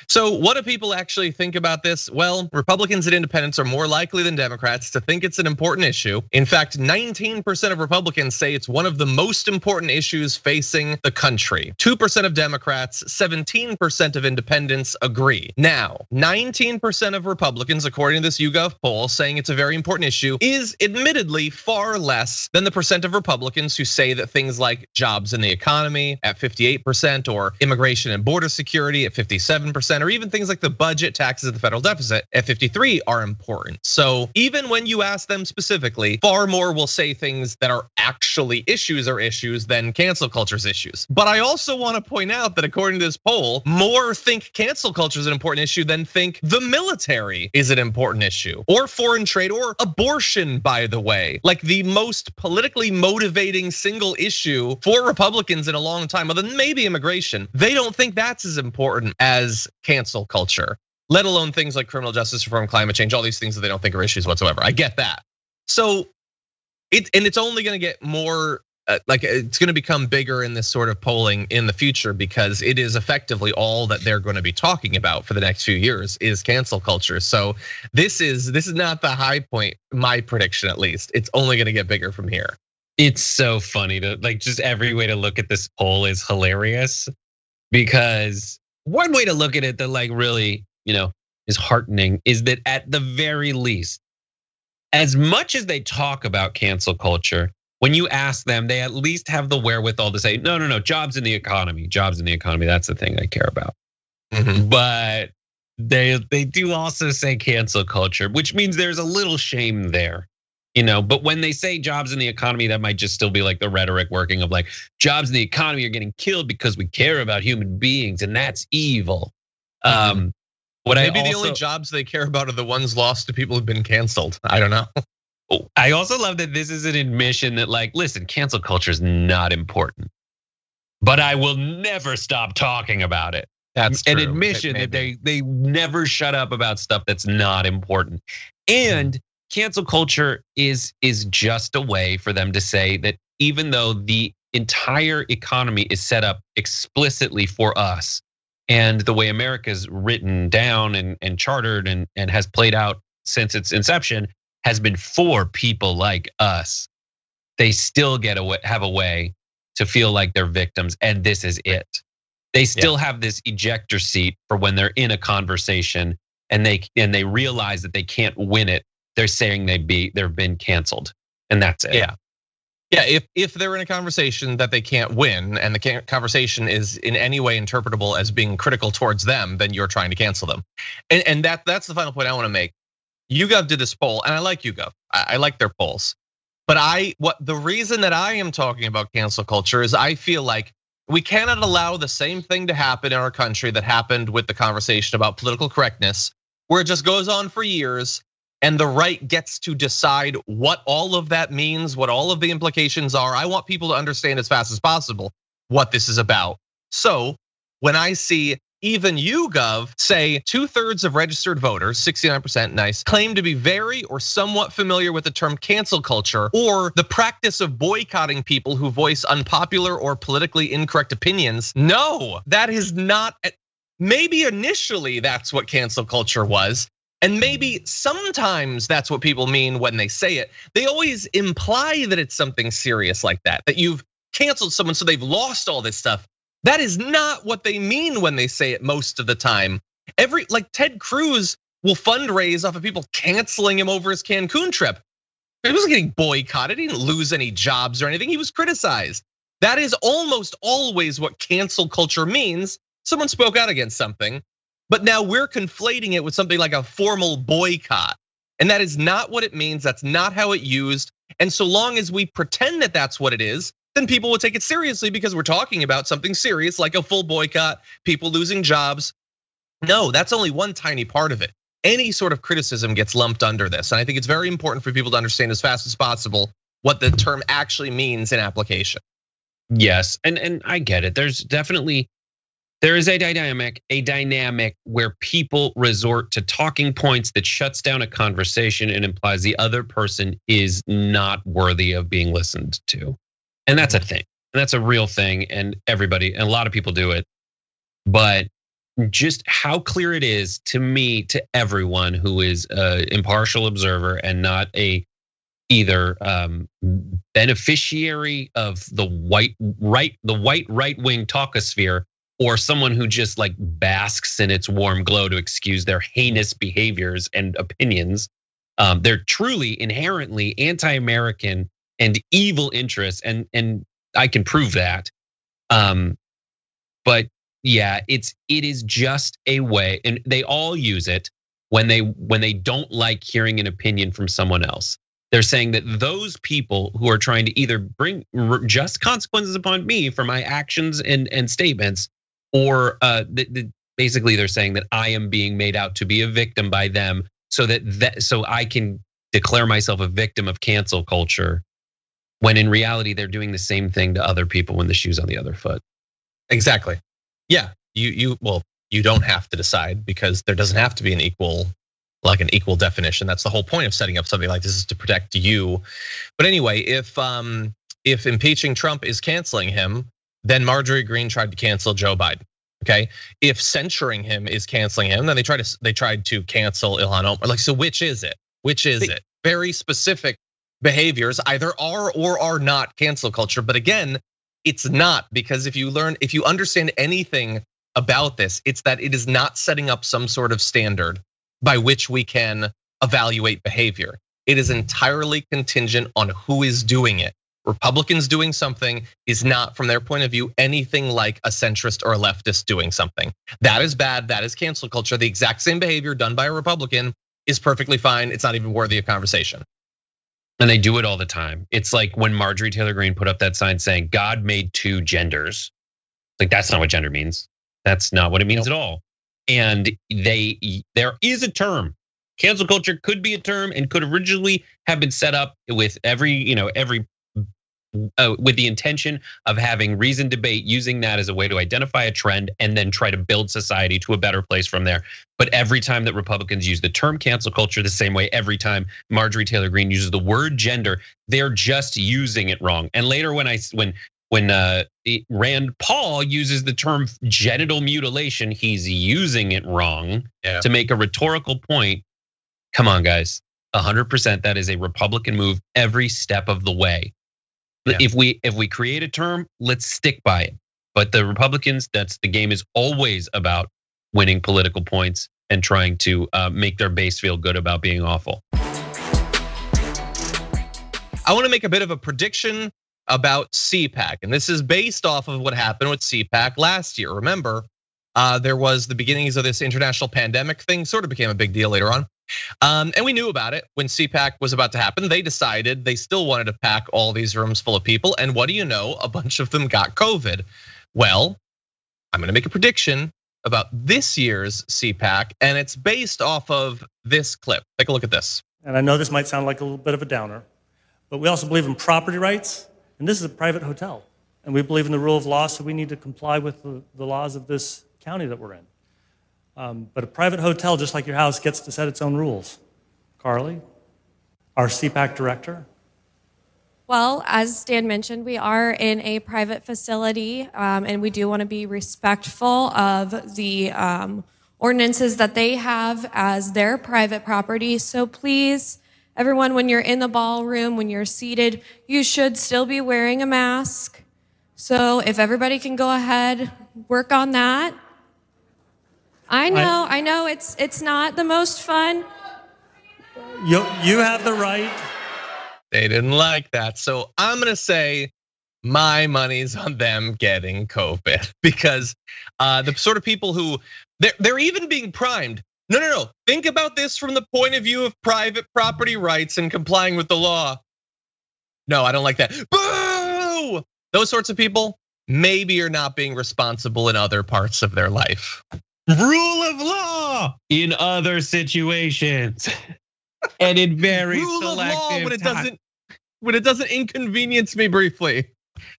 So what do people actually think about this? Well, Republicans and independents are more likely than Democrats to think it's an important issue. In fact, 19% of Republicans say it's one of the most important issues facing the country. 2% of Democrats, 17% of independents agree. Now, 19% of Republicans, according to this YouGov poll, saying it's a very important issue is admittedly far less than the percent of Republicans who say that things like jobs in the economy at 58% or immigration and border security at 57%, or even things like the budget, taxes, and the federal deficit at 53 are important. So even when you ask them specifically, far more will say things that are actually issues than cancel culture's issues. But I also want to point out that according to this poll, more think cancel culture is an important issue than think the military is an important issue, or foreign trade, or abortion, by the way. Like the most politically motivating single issue for Republicans in a long time, other than maybe immigration. They don't think that's as important as cancel culture, let alone things like criminal justice reform, climate change, all these things that they don't think are issues whatsoever. I get that. So it's only going to get more like it's going to become bigger in this sort of polling in the future, because it is effectively all that they're going to be talking about for the next few years is cancel culture. So this is not the high point, my prediction at least. It's only going to get bigger from here. It's so funny to like, just every way to look at this poll is hilarious, because one way to look at it that like really, is heartening is that at the very least, as much as they talk about cancel culture, when you ask them, they at least have the wherewithal to say, no, jobs in the economy, that's the thing I care about. But they do also say cancel culture, which means there's a little shame there. But when they say jobs in the economy, that might just still be like the rhetoric working of like jobs in the economy are getting killed because we care about human beings, and that's evil. Maybe the only jobs they care about are the ones lost to people who've been canceled. I don't know. I also love that this is an admission that like, listen, cancel culture is not important, but I will never stop talking about it. That's an admission that they never shut up about stuff that's not important. And cancel culture is just a way for them to say that even though the entire economy is set up explicitly for us, and the way America's written down and chartered and has played out since its inception has been for people like us, they still have a way to feel like they're victims, and this is it. They still have this ejector seat for when they're in a conversation and they realize that they can't win it. They're saying they've been canceled, and that's it. Yeah, if they're in a conversation that they can't win, and the conversation is in any way interpretable as being critical towards them, then you're trying to cancel them. And that's the final point I want to make. YouGov did this poll, and I like YouGov. I like their polls. But the reason that I am talking about cancel culture is I feel like we cannot allow the same thing to happen in our country that happened with the conversation about political correctness, where it just goes on for years. And the right gets to decide what all of that means, what all of the implications are. I want people to understand as fast as possible what this is about. So when I see even YouGov say 2/3 of registered voters, 69%, nice, claim to be very or somewhat familiar with the term cancel culture or the practice of boycotting people who voice unpopular or politically incorrect opinions. No, that is not. Maybe initially that's what cancel culture was. And maybe sometimes that's what people mean when they say it. They always imply that it's something serious like that you've canceled someone so they've lost all this stuff. That is not what they mean when they say it most of the time. Like Ted Cruz will fundraise off of people canceling him over his Cancun trip. He wasn't getting boycotted, he didn't lose any jobs or anything, he was criticized. That is almost always what cancel culture means. Someone spoke out against something. But now we're conflating it with something like a formal boycott. And that is not what it means. That's not how it used. And so long as we pretend that that's what it is, then people will take it seriously because we're talking about something serious like a full boycott, people losing jobs. No, that's only one tiny part of it. Any sort of criticism gets lumped under this. And I think it's very important for people to understand as fast as possible what the term actually means in application. Yes, and I get it. There is a dynamic where people resort to talking points that shuts down a conversation and implies the other person is not worthy of being listened to. And that's a thing. And that's a real thing. And a lot of people do it. But just how clear it is to me, to everyone who is an impartial observer and not either beneficiary of the white right-wing talkosphere, or someone who just like basks in its warm glow to excuse their heinous behaviors and opinions. They're truly inherently anti-American and evil interests, and I can prove that. But yeah, it is just a way, and they all use it when they don't like hearing an opinion from someone else. They're saying that those people who are trying to either bring just consequences upon me for my actions and statements, or basically they're saying that I am being made out to be a victim by them, so I can declare myself a victim of cancel culture, when in reality they're doing the same thing to other people when the shoe's on the other foot. Exactly. Yeah, you don't have to decide, because there doesn't have to be an equal definition. That's the whole point of setting up something like this, is to protect you. But anyway, if impeaching Trump is canceling him, then Marjorie Greene tried to cancel Joe Biden. Okay, if censuring him is canceling him, then they tried to cancel Ilhan Omar. Like, so which is it? Which is it? Very specific behaviors either are or are not cancel culture. But again, it's not, because if you understand anything about this, it's that it is not setting up some sort of standard by which we can evaluate behavior. It is entirely contingent on who is doing it. Republicans doing something is not, from their point of view, anything like a centrist or a leftist doing something. That is bad, that is cancel culture. The exact same behavior done by a Republican is perfectly fine. It's not even worthy of conversation. And they do it all the time. It's like when Marjorie Taylor Greene put up that sign saying God made two genders. Like, that's not what gender means. That's not what it means at all. And there is a term. Cancel culture could be a term and could originally have been set up with with the intention of having reasoned debate, using that as a way to identify a trend and then try to build society to a better place from there. But every time that Republicans use the term cancel culture the same way, every time Marjorie Taylor Greene uses the word gender, they're just using it wrong. And later when Rand Paul uses the term genital mutilation, he's using it wrong to make a rhetorical point. Come on, guys, 100%. That is a Republican move every step of the way. Yeah. If we create a term, let's stick by it. But the Republicans, the game is always about winning political points and trying to make their base feel good about being awful. I want to make a bit of a prediction about CPAC, and this is based off of what happened with CPAC last year. Remember, there was the beginnings of this international pandemic thing, sort of became a big deal later on. And we knew about it when CPAC was about to happen. They decided they still wanted to pack all these rooms full of people. And what do you know? A bunch of them got COVID. Well, I'm gonna make a prediction about this year's CPAC, and it's based off of this clip. Take a look at this. And I know this might sound like a little bit of a downer, but we also believe in property rights. And this is a private hotel. And we believe in the rule of law, so we need to comply with the laws of this county that we're in. But a private hotel, just like your house, gets to set its own rules. Carly, our CPAC director. Well, as Dan mentioned, we are in a private facility, and we do want to be respectful of the ordinances that they have as their private property. So please, everyone, when you're in the ballroom, when you're seated, you should still be wearing a mask. So if everybody can go ahead, work on that. I know it's not the most fun. You have the right. They didn't like that. So I'm gonna say my money's on them getting COVID, because the sort of people who they're even being primed. No. Think about this from the point of view of private property rights and complying with the law. No, I don't like that. Boo! those sorts of people maybe are not being responsible in other parts of their life. Rule of law in other situations, and in very rule selective of law times. when it doesn't inconvenience me briefly.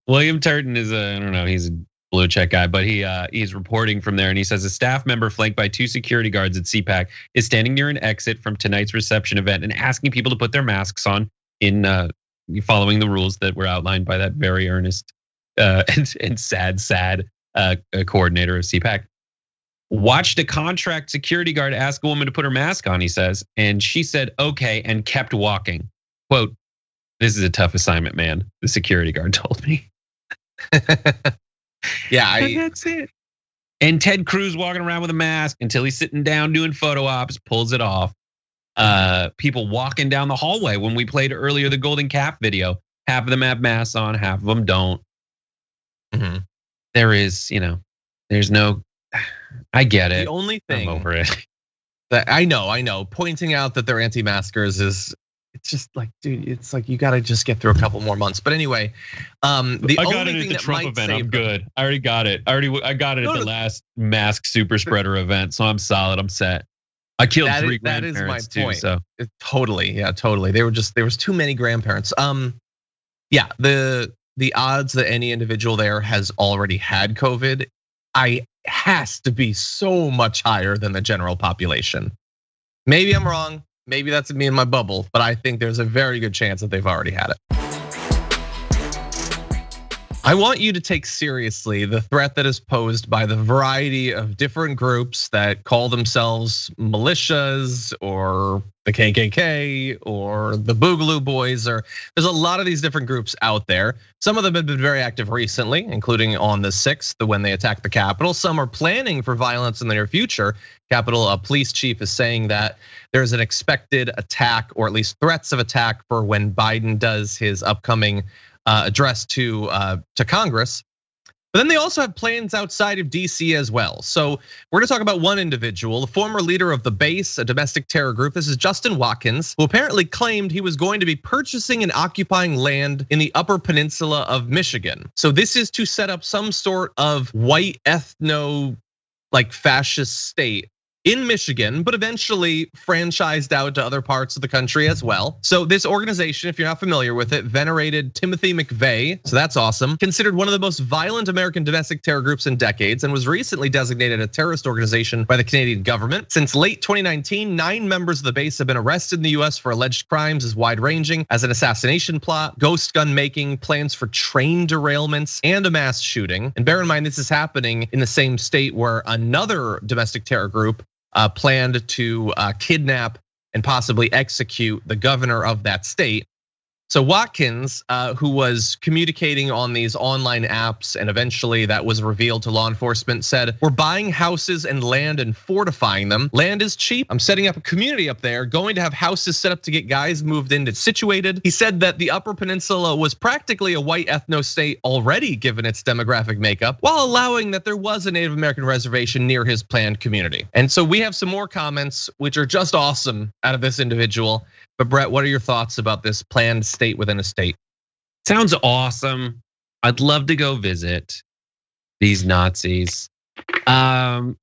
William Turton is I don't know, he's a blue check guy, but he's reporting from there, and he says a staff member flanked by 2 security guards at CPAC is standing near an exit from tonight's reception event and asking people to put their masks on in following the rules that were outlined by that very earnest and sad coordinator of CPAC. Watched a contract security guard ask a woman to put her mask on, he says, and she said, okay, and kept walking. Quote, this is a tough assignment, man, the security guard told me. That's it. And Ted Cruz walking around with a mask until he's sitting down doing photo ops, pulls it off. People walking down the hallway when we played earlier the Golden Calf video. Half of them have masks on, half of them don't. There is, there's no, I get it. The only thing I'm over it. That I know, pointing out that they're anti-maskers is, it's just like, dude, it's like you gotta just get through a couple more months. But anyway, the I only got it thing at the that Trump might event. save I'm good. I already got it. I got it at the last mask super spreader event, so I'm solid. I'm set. I killed 3 grandparents that is my too. point. So totally. There was too many grandparents. Yeah, the odds that any individual there has already had COVID, has to be so much higher than the general population. Maybe I'm wrong. Maybe that's me in my bubble, but I think there's a very good chance that they've already had it. I want you to take seriously the threat that is posed by the variety of different groups that call themselves militias or the KKK or the Boogaloo Boys, or there's a lot of these different groups out there. Some of them have been very active recently, including on the 6th when they attacked the Capitol. Some are planning for violence in the near future. Capitol police chief is saying that there's an expected attack, or at least threats of attack, for when Biden does his upcoming address to Congress. But then they also have plans outside of DC as well. So we're gonna talk about one individual, the former leader of the Base, a domestic terror group. This is Justin Watkins, who apparently claimed he was going to be purchasing and occupying land in the Upper Peninsula of Michigan. So this is to set up some sort of white ethno, like fascist state in Michigan, but eventually franchised out to other parts of the country as well. So this organization, if you're not familiar with it, venerated Timothy McVeigh, so that's awesome. Considered one of the most violent American domestic terror groups in decades, and was recently designated a terrorist organization by the Canadian government. Since late 2019, 9 members of the base have been arrested in the US for alleged crimes as wide-ranging as an assassination plot, ghost gun making, plans for train derailments, and a mass shooting. And bear in mind, this is happening in the same state where another domestic terror group planned to kidnap and possibly execute the governor of that state. So Watkins, who was communicating on these online apps, and eventually that was revealed to law enforcement, said, "We're buying houses and land and fortifying them. Land is cheap. I'm setting up a community up there, going to have houses set up to get guys moved in and situated." He said that the Upper Peninsula was practically a white ethno state already, given its demographic makeup, while allowing that there was a Native American reservation near his planned community. And so we have some more comments, which are just awesome, out of this individual. But Brett, what are your thoughts about this planned state within a state? Sounds awesome. I'd love to go visit these Nazis. I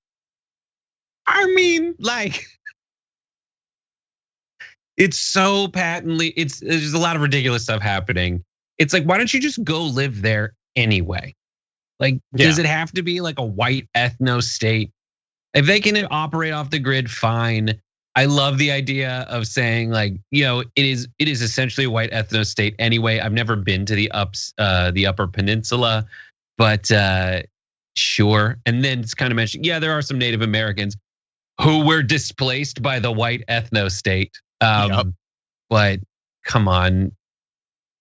mean, like, it's so patently, there's a lot of ridiculous stuff happening. It's like, why don't you just go live there anyway? Like, does it have to be like a white ethno state? If they can operate off the grid, fine. I love the idea of saying, like, it is essentially a white ethno state anyway. I've never been to the Upper Peninsula, but sure. And then it's kind of mentioned, there are some Native Americans who were displaced by the white ethno state. But come on.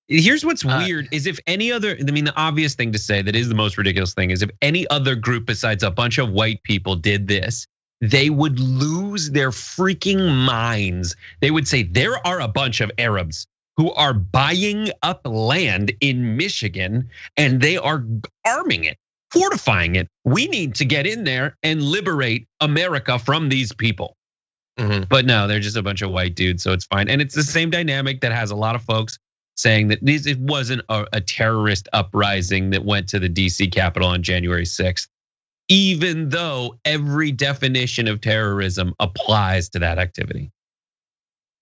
Here's what's weird is if any other, the obvious thing to say that is the most ridiculous thing is if any other group besides a bunch of white people did this, they would lose their freaking minds. They would say there are a bunch of Arabs who are buying up land in Michigan and they are arming it, fortifying it. We need to get in there and liberate America from these people. But no, they're just a bunch of white dudes, so it's fine. And it's the same dynamic that has a lot of folks saying that it wasn't a terrorist uprising that went to the DC Capitol on January 6th, even though every definition of terrorism applies to that activity.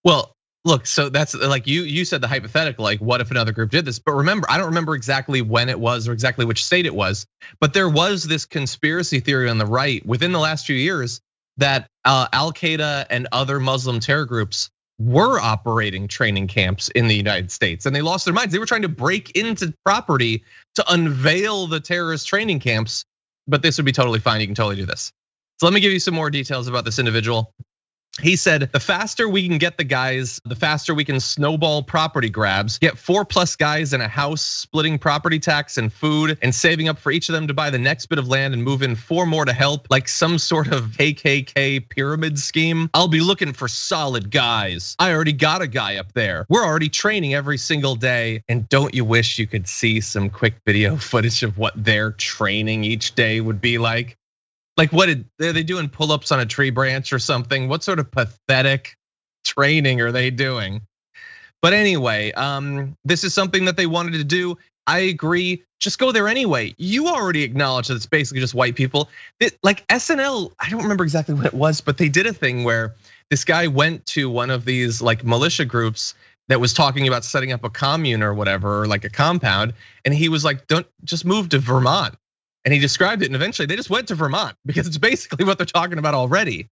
Well, look, so that's like you said the hypothetical, like what if another group did this? But remember, I don't remember exactly when it was or exactly which state it was, but there was this conspiracy theory on the right within the last few years that Al-Qaeda and other Muslim terror groups were operating training camps in the United States, and they lost their minds. They were trying to break into property to unveil the terrorist training camps, but this would be totally fine. You can totally do this. So let me give you some more details about this individual. He said, the faster we can get the guys, the faster we can snowball property grabs, get 4+ guys in a house, splitting property tax and food, and saving up for each of them to buy the next bit of land and move in 4 more to help, like some sort of KKK pyramid scheme. I'll be looking for solid guys. I already got a guy up there. We're already training every single day. And don't you wish you could see some quick video footage of what their training each day would be like? Like what are they doing, pull-ups on a tree branch or something? What sort of pathetic training are they doing? But anyway, this is something that they wanted to do. I agree, just go there anyway. You already acknowledged that it's basically just white people. Like SNL, I don't remember exactly what it was, but they did a thing where this guy went to one of these like militia groups that was talking about setting up a commune or whatever, or like a compound. And he was like, don't just move to Vermont. And he described it, and eventually they just went to Vermont because it's basically what they're talking about already.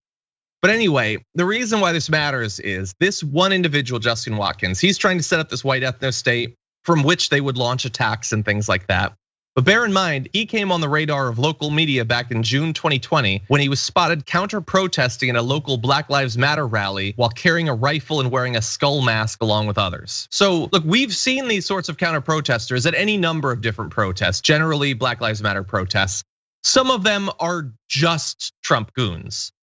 But anyway, the reason why this matters is this one individual, Justin Watkins, he's trying to set up this white ethnostate from which they would launch attacks and things like that. But bear in mind, he came on the radar of local media back in June 2020 when he was spotted counter-protesting in a local Black Lives Matter rally while carrying a rifle and wearing a skull mask along with others. So look, we've seen these sorts of counter-protesters at any number of different protests, generally Black Lives Matter protests. Some of them are just Trump goons,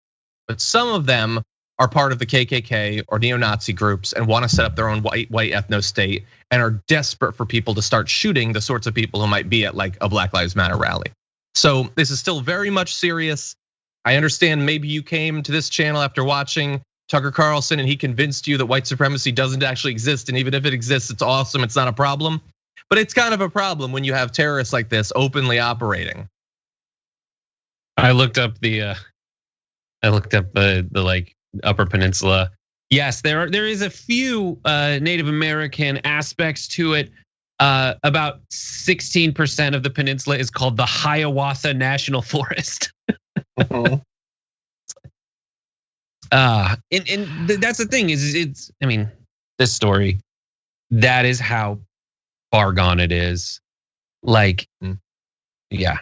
but some of them are part of the KKK or neo-Nazi groups and want to set up their own white ethno-state and are desperate for people to start shooting the sorts of people who might be at like a Black Lives Matter rally. So this is still very much serious. I understand maybe you came to this channel after watching Tucker Carlson and he convinced you that white supremacy doesn't actually exist, and even if it exists, it's awesome, it's not a problem. But it's kind of a problem when you have terrorists like this openly operating. I looked up the like Upper Peninsula. Yes, there is a few Native American aspects to it. About 16% of the peninsula is called the Hiawatha National Forest. And that's the thing is I mean, this story, that is how far gone it is. Like, yeah.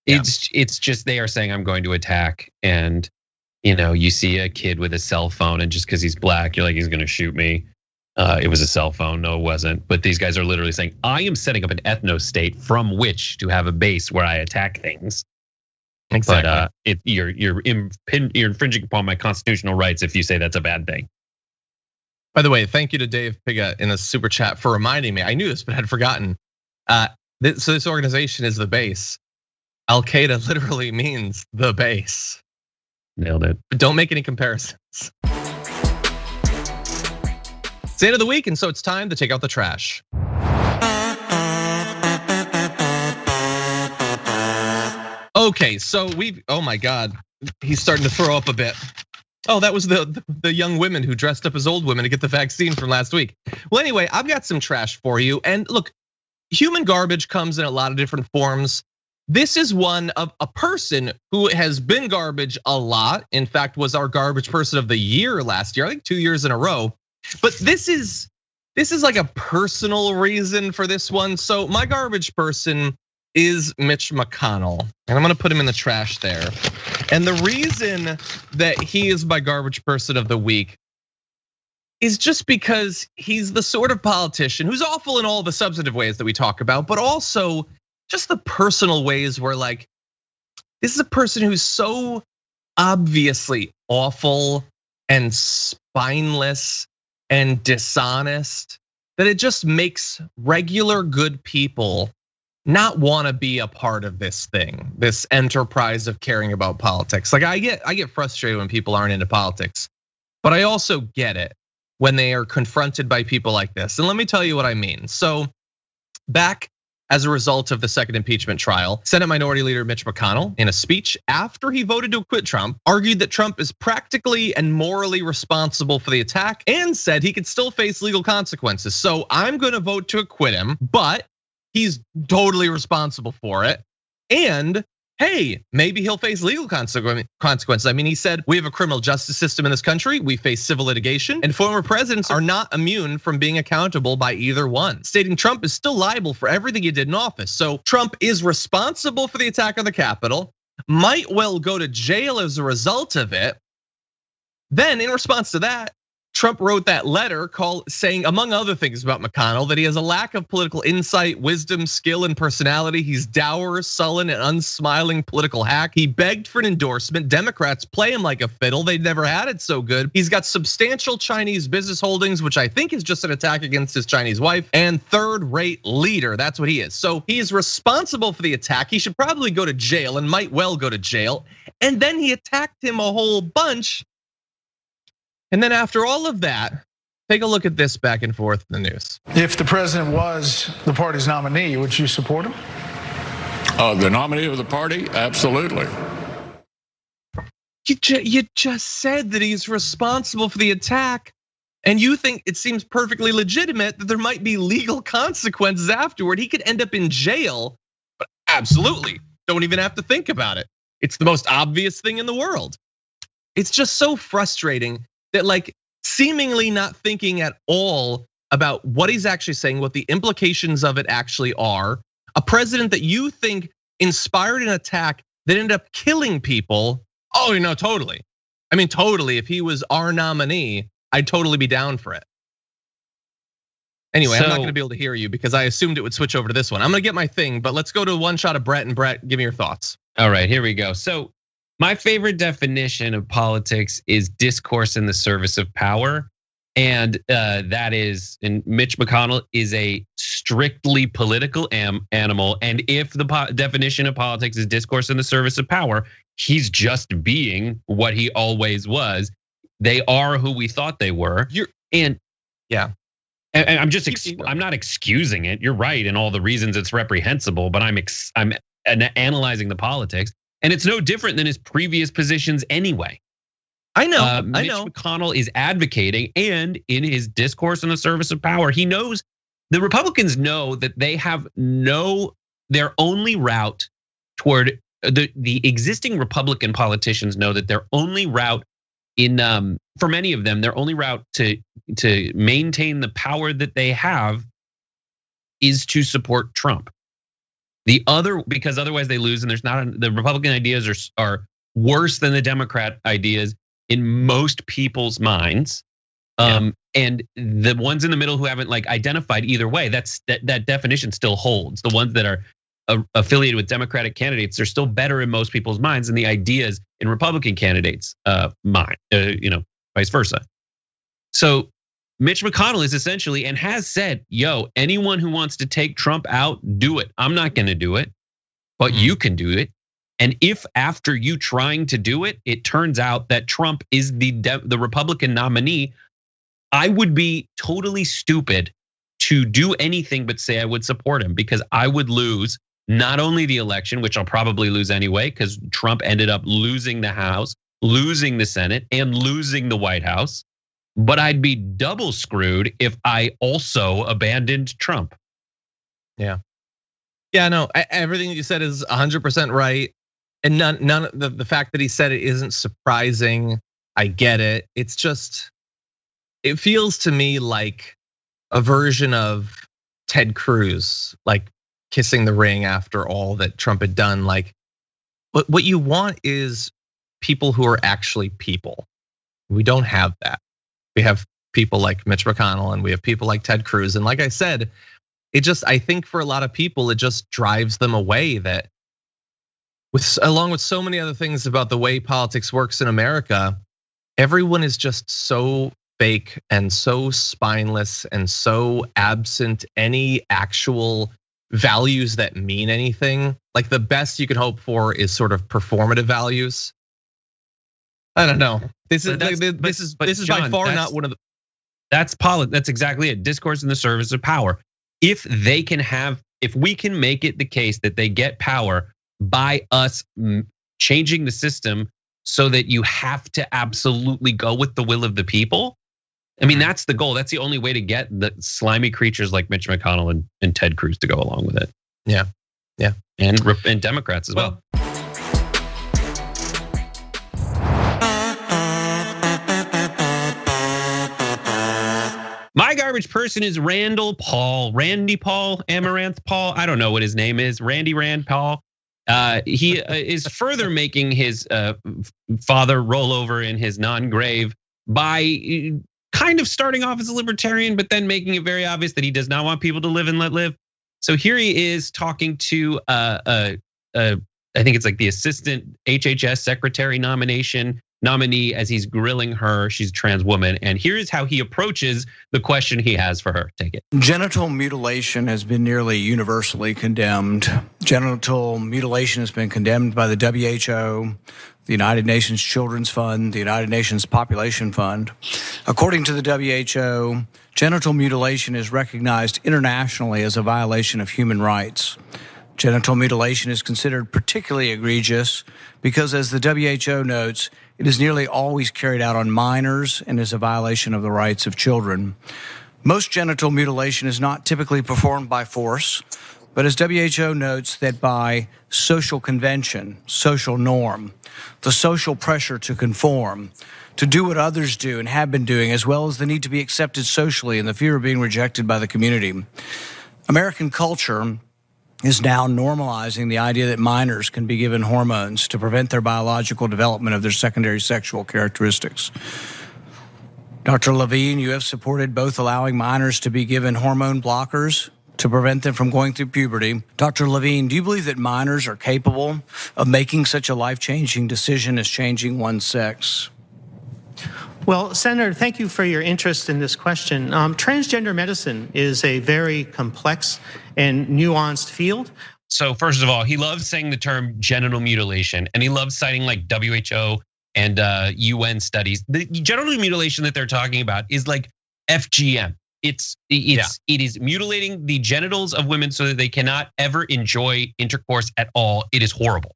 It's just they are saying I'm going to attack, and you see a kid with a cell phone, and just because he's black, you're like, he's gonna shoot me. It was a cell phone, no, it wasn't. But these guys are literally saying, I am setting up an ethno-state from which to have a base where I attack things. Exactly. But you're infringing upon my constitutional rights if you say that's a bad thing. By the way, thank you to Dave Piga in the super chat for reminding me. I knew this, but had forgotten. So this organization is the base. Al-Qaeda literally means the base. Nailed it. But don't make any comparisons. It's the end of the week, and so it's time to take out the trash. Okay, so oh my God, he's starting to throw up a bit. Oh, that was the young women who dressed up as old women to get the vaccine from last week. Well, anyway, I've got some trash for you. And look, human garbage comes in a lot of different forms. This is one of a person who has been garbage a lot. In fact, was our garbage person of the year last year, I think 2 years in a row. But this is like a personal reason for this one. So my garbage person is Mitch McConnell, and I'm gonna put him in the trash there. And the reason that he is my garbage person of the week is just because he's the sort of politician who's awful in all the substantive ways that we talk about, but also just the personal ways where like, this is a person who's so obviously awful and spineless and dishonest that it just makes regular good people not want to be a part of this thing, this enterprise of caring about politics. Like I get frustrated when people aren't into politics, but I also get it. when they are confronted by people like this. And let me tell you what I mean. So back as a result of the second impeachment trial, Senate Minority Leader Mitch McConnell, in a speech after he voted to acquit Trump, argued that Trump is practically and morally responsible for the attack and said he could still face legal consequences. So I'm gonna vote to acquit him, but he's totally responsible for it. And hey, maybe he'll face legal consequences. I mean, he said, we have a criminal justice system in this country, we face civil litigation, and former presidents are not immune from being accountable by either one, stating Trump is still liable for everything he did in office. So Trump is responsible for the attack on the Capitol, might well go to jail as a result of it. Then in response to that, Trump wrote that letter saying, among other things about McConnell, that he has a lack of political insight, wisdom, skill, and personality. He's dour, sullen, and unsmiling political hack. He begged for an endorsement. Democrats play him like a fiddle. They've never had it so good. He's got substantial Chinese business holdings, which I think is just an attack against his Chinese wife, and third-rate leader. That's what he is. So he is responsible for the attack. He should probably go to jail and might well go to jail. And then he attacked him a whole bunch. And then after all of that, take a look at this back and forth in the news. If the president was the party's nominee, would you support him? The nominee of the party? Absolutely. You just said that he's responsible for the attack, and you think it seems perfectly legitimate that there might be legal consequences afterward. He could end up in jail, but absolutely, don't even have to think about it. It's the most obvious thing in the world. It's just so frustrating that, like, seemingly not thinking at all about what he's actually saying, what the implications of it actually are. A president that you think inspired an attack that ended up killing people. Oh, you know, totally. I mean, totally. If he was our nominee, I'd totally be down for it. Anyway, I'm not gonna be able to hear you because I assumed it would switch over to this one. I'm gonna get my thing, but let's go to one shot of Brett, and Brett, give me your thoughts. All right, here we go. So my favorite definition of politics is discourse in the service of power. And that is, and Mitch McConnell is a strictly political animal. And if the definition of politics is discourse in the service of power, he's just being what he always was. They are who we thought they were. And I'm just, I'm not excusing it. You're right in all the reasons it's reprehensible, but I'm analyzing the politics. And it's no different than his previous positions anyway. I know. Mitch McConnell is advocating, and in his discourse in the service of power, he knows the Republicans know that they have their only route toward the existing Republican politicians know that their only route for many of them, their only route to maintain the power that they have is to support Trump. Because otherwise they lose, and the Republican ideas are worse than the Democrat ideas in most people's minds. And the ones in the middle who haven't identified either way, that definition still holds. The ones that are affiliated with Democratic candidates, they're still better in most people's minds than the ideas in Republican candidates' mind, vice versa. So Mitch McConnell is essentially, and has said, yo, anyone who wants to take Trump out, do it. I'm not gonna do it, but you can do it. And if after you trying to do it, it turns out that Trump is the Republican nominee, I would be totally stupid to do anything but say I would support him, because I would lose not only the election, which I'll probably lose anyway, because Trump ended up losing the House, losing the Senate, and losing the White House, but I'd be double screwed if I also abandoned Trump. Yeah, no, everything you said is 100% right. And none of the fact that he said it isn't surprising. I get it. It's just, it feels to me like a version of Ted Cruz, like kissing the ring after all that Trump had done. Like, what you want is people who are actually people. We don't have that. We have people like Mitch McConnell, and we have people like Ted Cruz. And like I said, I think for a lot of people, it just drives them away that along with so many other things about the way politics works in America, everyone is just so fake and so spineless and so absent any actual values that mean anything. Like, the best you can hope for is sort of performative values. I don't know. This is by far not one of the. That's exactly it. Discourse in the service of power. If we can make it the case that they get power by us changing the system so that you have to absolutely go with the will of the people. I mean, that's the goal. That's the only way to get the slimy creatures like Mitch McConnell and Ted Cruz to go along with it. Yeah. And Democrats as well. My garbage person is Randy Paul, Amaranth Paul. I don't know what his name is. Randy Rand Paul. He is further making his father roll over in his non-grave by kind of starting off as a libertarian, but then making it very obvious that he does not want people to live and let live. So here he is talking to I think it's like the assistant HHS secretary nominee as he's grilling her. She's a trans woman. And here's how he approaches the question he has for her. Take it. Genital mutilation has been nearly universally condemned. Genital mutilation has been condemned by the WHO, the United Nations Children's Fund, the United Nations Population Fund. According to the WHO, genital mutilation is recognized internationally as a violation of human rights. Genital mutilation is considered particularly egregious because, as the WHO notes, it is nearly always carried out on minors and is a violation of the rights of children. Most genital mutilation is not typically performed by force, but as WHO notes, that by social convention, social norm, the social pressure to conform, to do what others do and have been doing, as well as the need to be accepted socially and the fear of being rejected by the community. American culture is now normalizing the idea that minors can be given hormones to prevent their biological development of their secondary sexual characteristics. Dr. Levine, you have supported both allowing minors to be given hormone blockers to prevent them from going through puberty. Dr. Levine, do you believe that minors are capable of making such a life-changing decision as changing one's sex? Well, Senator, thank you for your interest in this question. Transgender medicine is a very complex and nuanced field. So first of all, he loves saying the term genital mutilation, and he loves citing like WHO and UN studies. The genital mutilation that they're talking about is like FGM. It is mutilating the genitals of women so that they cannot ever enjoy intercourse at all. It is horrible.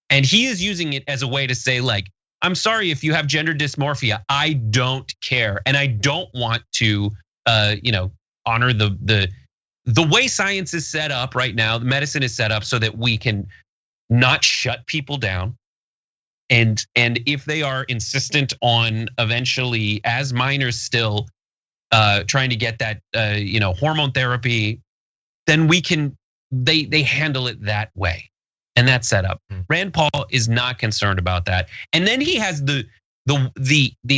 And he is using it as a way to say, like, I'm sorry if you have gender dysmorphia. I don't care, and I don't want to, honor the way science is set up right now. The medicine is set up so that we can not shut people down, and if they are insistent on eventually, as minors still, trying to get that hormone therapy, then we can they handle it that way. And that's set up. Rand Paul is not concerned about that. And then he has the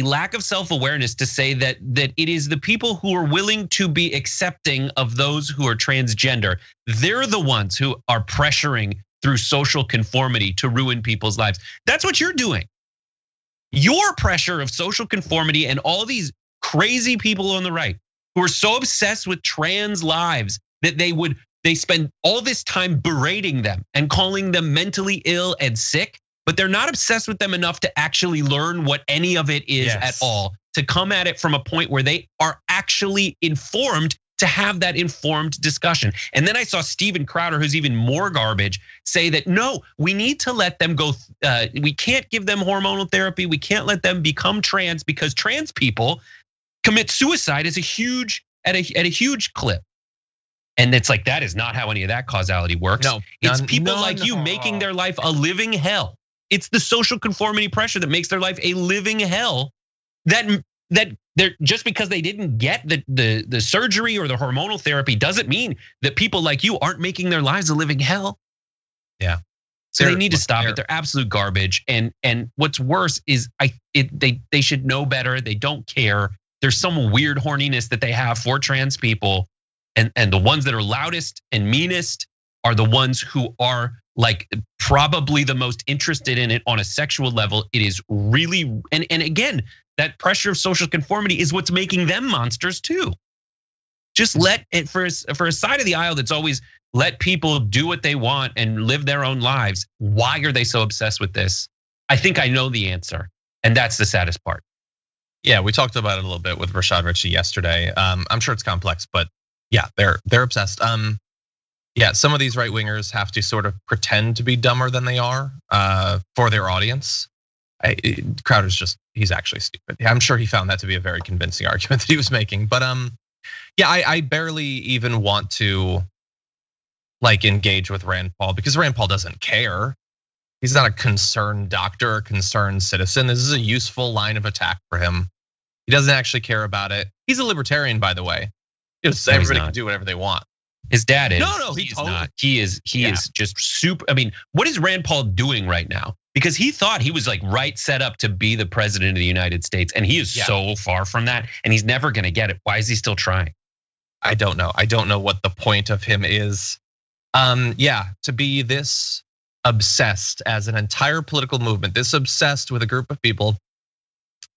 lack of self-awareness to say that it is the people who are willing to be accepting of those who are transgender. They're the ones who are pressuring through social conformity to ruin people's lives. That's what you're doing. Your pressure of social conformity and all these crazy people on the right who are so obsessed with trans lives that they spend all this time berating them and calling them mentally ill and sick, but they're not obsessed with them enough to actually learn what any of it is at all, to come at it from a point where they are actually informed to have that informed discussion. And then I saw Steven Crowder, who's even more garbage, say that no, we need to let them go. We can't give them hormonal therapy. We can't let them become trans because trans people commit suicide at a huge clip. And it's like, that is not how any of that causality works. No, it's people like you making their life a living hell. It's the social conformity pressure that makes their life a living hell. That they're just because they didn't get the surgery or the hormonal therapy doesn't mean that people like you aren't making their lives a living hell. Yeah. So they need to stop it. They're absolute garbage. And what's worse is they should know better. They don't care. There's some weird horniness that they have for trans people. And the ones that are loudest and meanest are the ones who are like probably the most interested in it on a sexual level. It is really, and again, that pressure of social conformity is what's making them monsters too. Just let it for a side of the aisle that's always let people do what they want and live their own lives. Why are they so obsessed with this? I think I know the answer, and that's the saddest part. Yeah, we talked about it a little bit with Rashad Ritchie yesterday. I'm sure it's complex, but yeah, they're obsessed. Yeah, some of these right wingers have to sort of pretend to be dumber than they are for their audience. Crowder's he's actually stupid. I'm sure he found that to be a very convincing argument that he was making. But yeah, I barely even want to like engage with Rand Paul because Rand Paul doesn't care. He's not a concerned doctor or concerned citizen. This is a useful line of attack for him. He doesn't actually care about it. He's a libertarian, by the way. Everybody can do whatever they want. His dad is. No, he's not. He is just super. I mean, what is Rand Paul doing right now? Because he thought he was like set up to be the president of the United States, and he is so far from that, and he's never gonna get it. Why is he still trying? I don't know. I don't know what the point of him is. Yeah, to be this obsessed as an entire political movement, this obsessed with a group of people,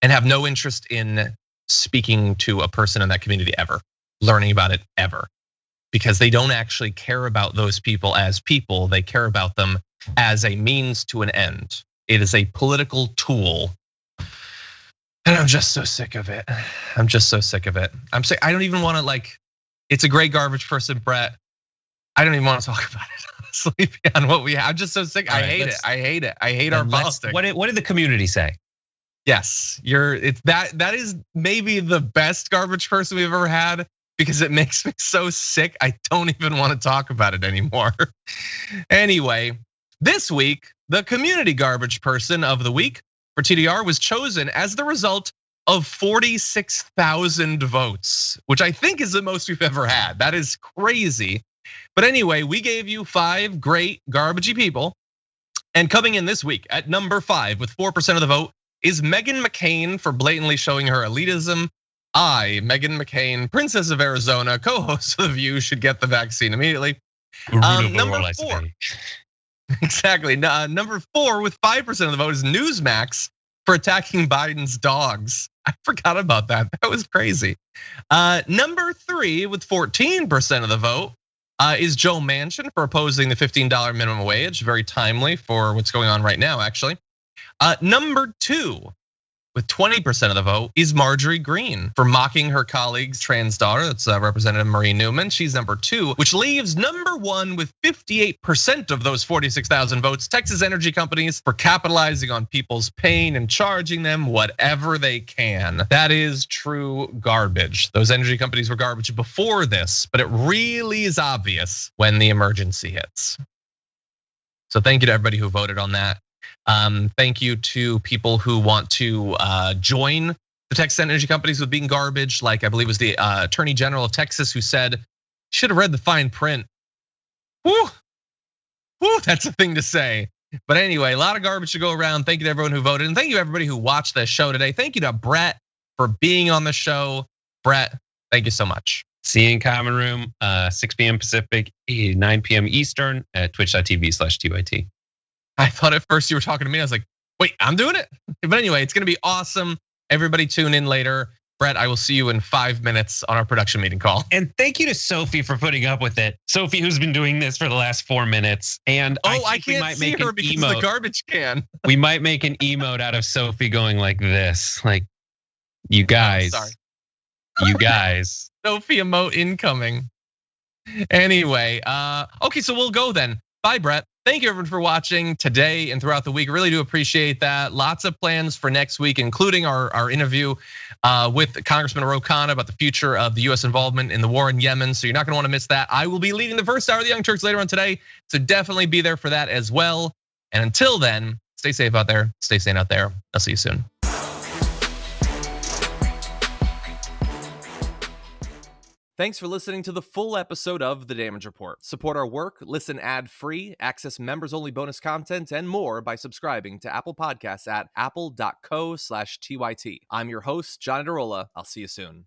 and have no interest in speaking to a person in that community ever, learning about it ever. Because they don't actually care about those people as people, they care about them as a means to an end. It is a political tool. And I'm just so sick of it. I'm just so sick of it. I don't even want to it's a great garbage person, Brett. I don't even want to talk about it, honestly, beyond what we have. I'm just so sick. I hate it. I hate it. I hate our politics. What did the community say? Yes, that is maybe the best garbage person we've ever had. Because it makes me so sick, I don't even want to talk about it anymore. Anyway, this week, the community garbage person of the week for TDR was chosen as the result of 46,000 votes, which I think is the most we've ever had. That is crazy. But anyway, we gave you 5 great garbagey people. And coming in this week at number 5 with 4% of the vote is Meghan McCain for blatantly showing her elitism. I, Meghan McCain, Princess of Arizona, co-host of The View, should get the vaccine immediately. Number 4, exactly. Number 4 with 5% of the vote is Newsmax for attacking Biden's dogs. I forgot about that. That was crazy. Number 3 with 14% of the vote is Joe Manchin for opposing the $15 minimum wage. Very timely for what's going on right now, actually. Number 2. With 20% of the vote is Marjorie Greene for mocking her colleague's trans daughter. That's Representative Marie Newman. She's number 2, which leaves number 1 with 58% of those 46,000 votes. Texas energy companies for capitalizing on people's pain and charging them whatever they can. That is true garbage. Those energy companies were garbage before this, but it really is obvious when the emergency hits. So thank you to everybody who voted on that. Thank you to people who want to join the Texas energy companies with being garbage. Like I believe it was the Attorney General of Texas who said, should have read the fine print. Woo, that's a thing to say. But anyway, a lot of garbage to go around. Thank you to everyone who voted. And thank you to everybody who watched the show today. Thank you to Brett for being on the show. Brett, thank you so much. See you in Common Room, 6 p.m. Pacific, 9 p.m. Eastern at twitch.tv/TYT. I thought at first you were talking to me. I was like, wait, I'm doing it? But anyway, it's gonna be awesome. Everybody tune in later. Brett, I will see you in 5 minutes on our production meeting call. And thank you to Sophie for putting up with it. Sophie, who's been doing this for the last 4 minutes. And I can't see her because of the garbage can. We might make an emote out of Sophie going like this. Like, you guys, you guys. Sophie emote incoming. Anyway, okay, so we'll go then. Bye, Brett. Thank you everyone for watching today and throughout the week. Really do appreciate that. Lots of plans for next week, including our interview with Congressman Ro Khanna about the future of the US involvement in the war in Yemen. So you're not gonna wanna miss that. I will be leading the first hour of the Young Turks later on today. So definitely be there for that as well. And until then, stay safe out there, stay sane out there. I'll see you soon. Thanks for listening to the full episode of The Damage Report. Support our work, listen ad-free, access members-only bonus content, and more by subscribing to Apple Podcasts at apple.co/TYT. I'm your host, John Derola. I'll see you soon.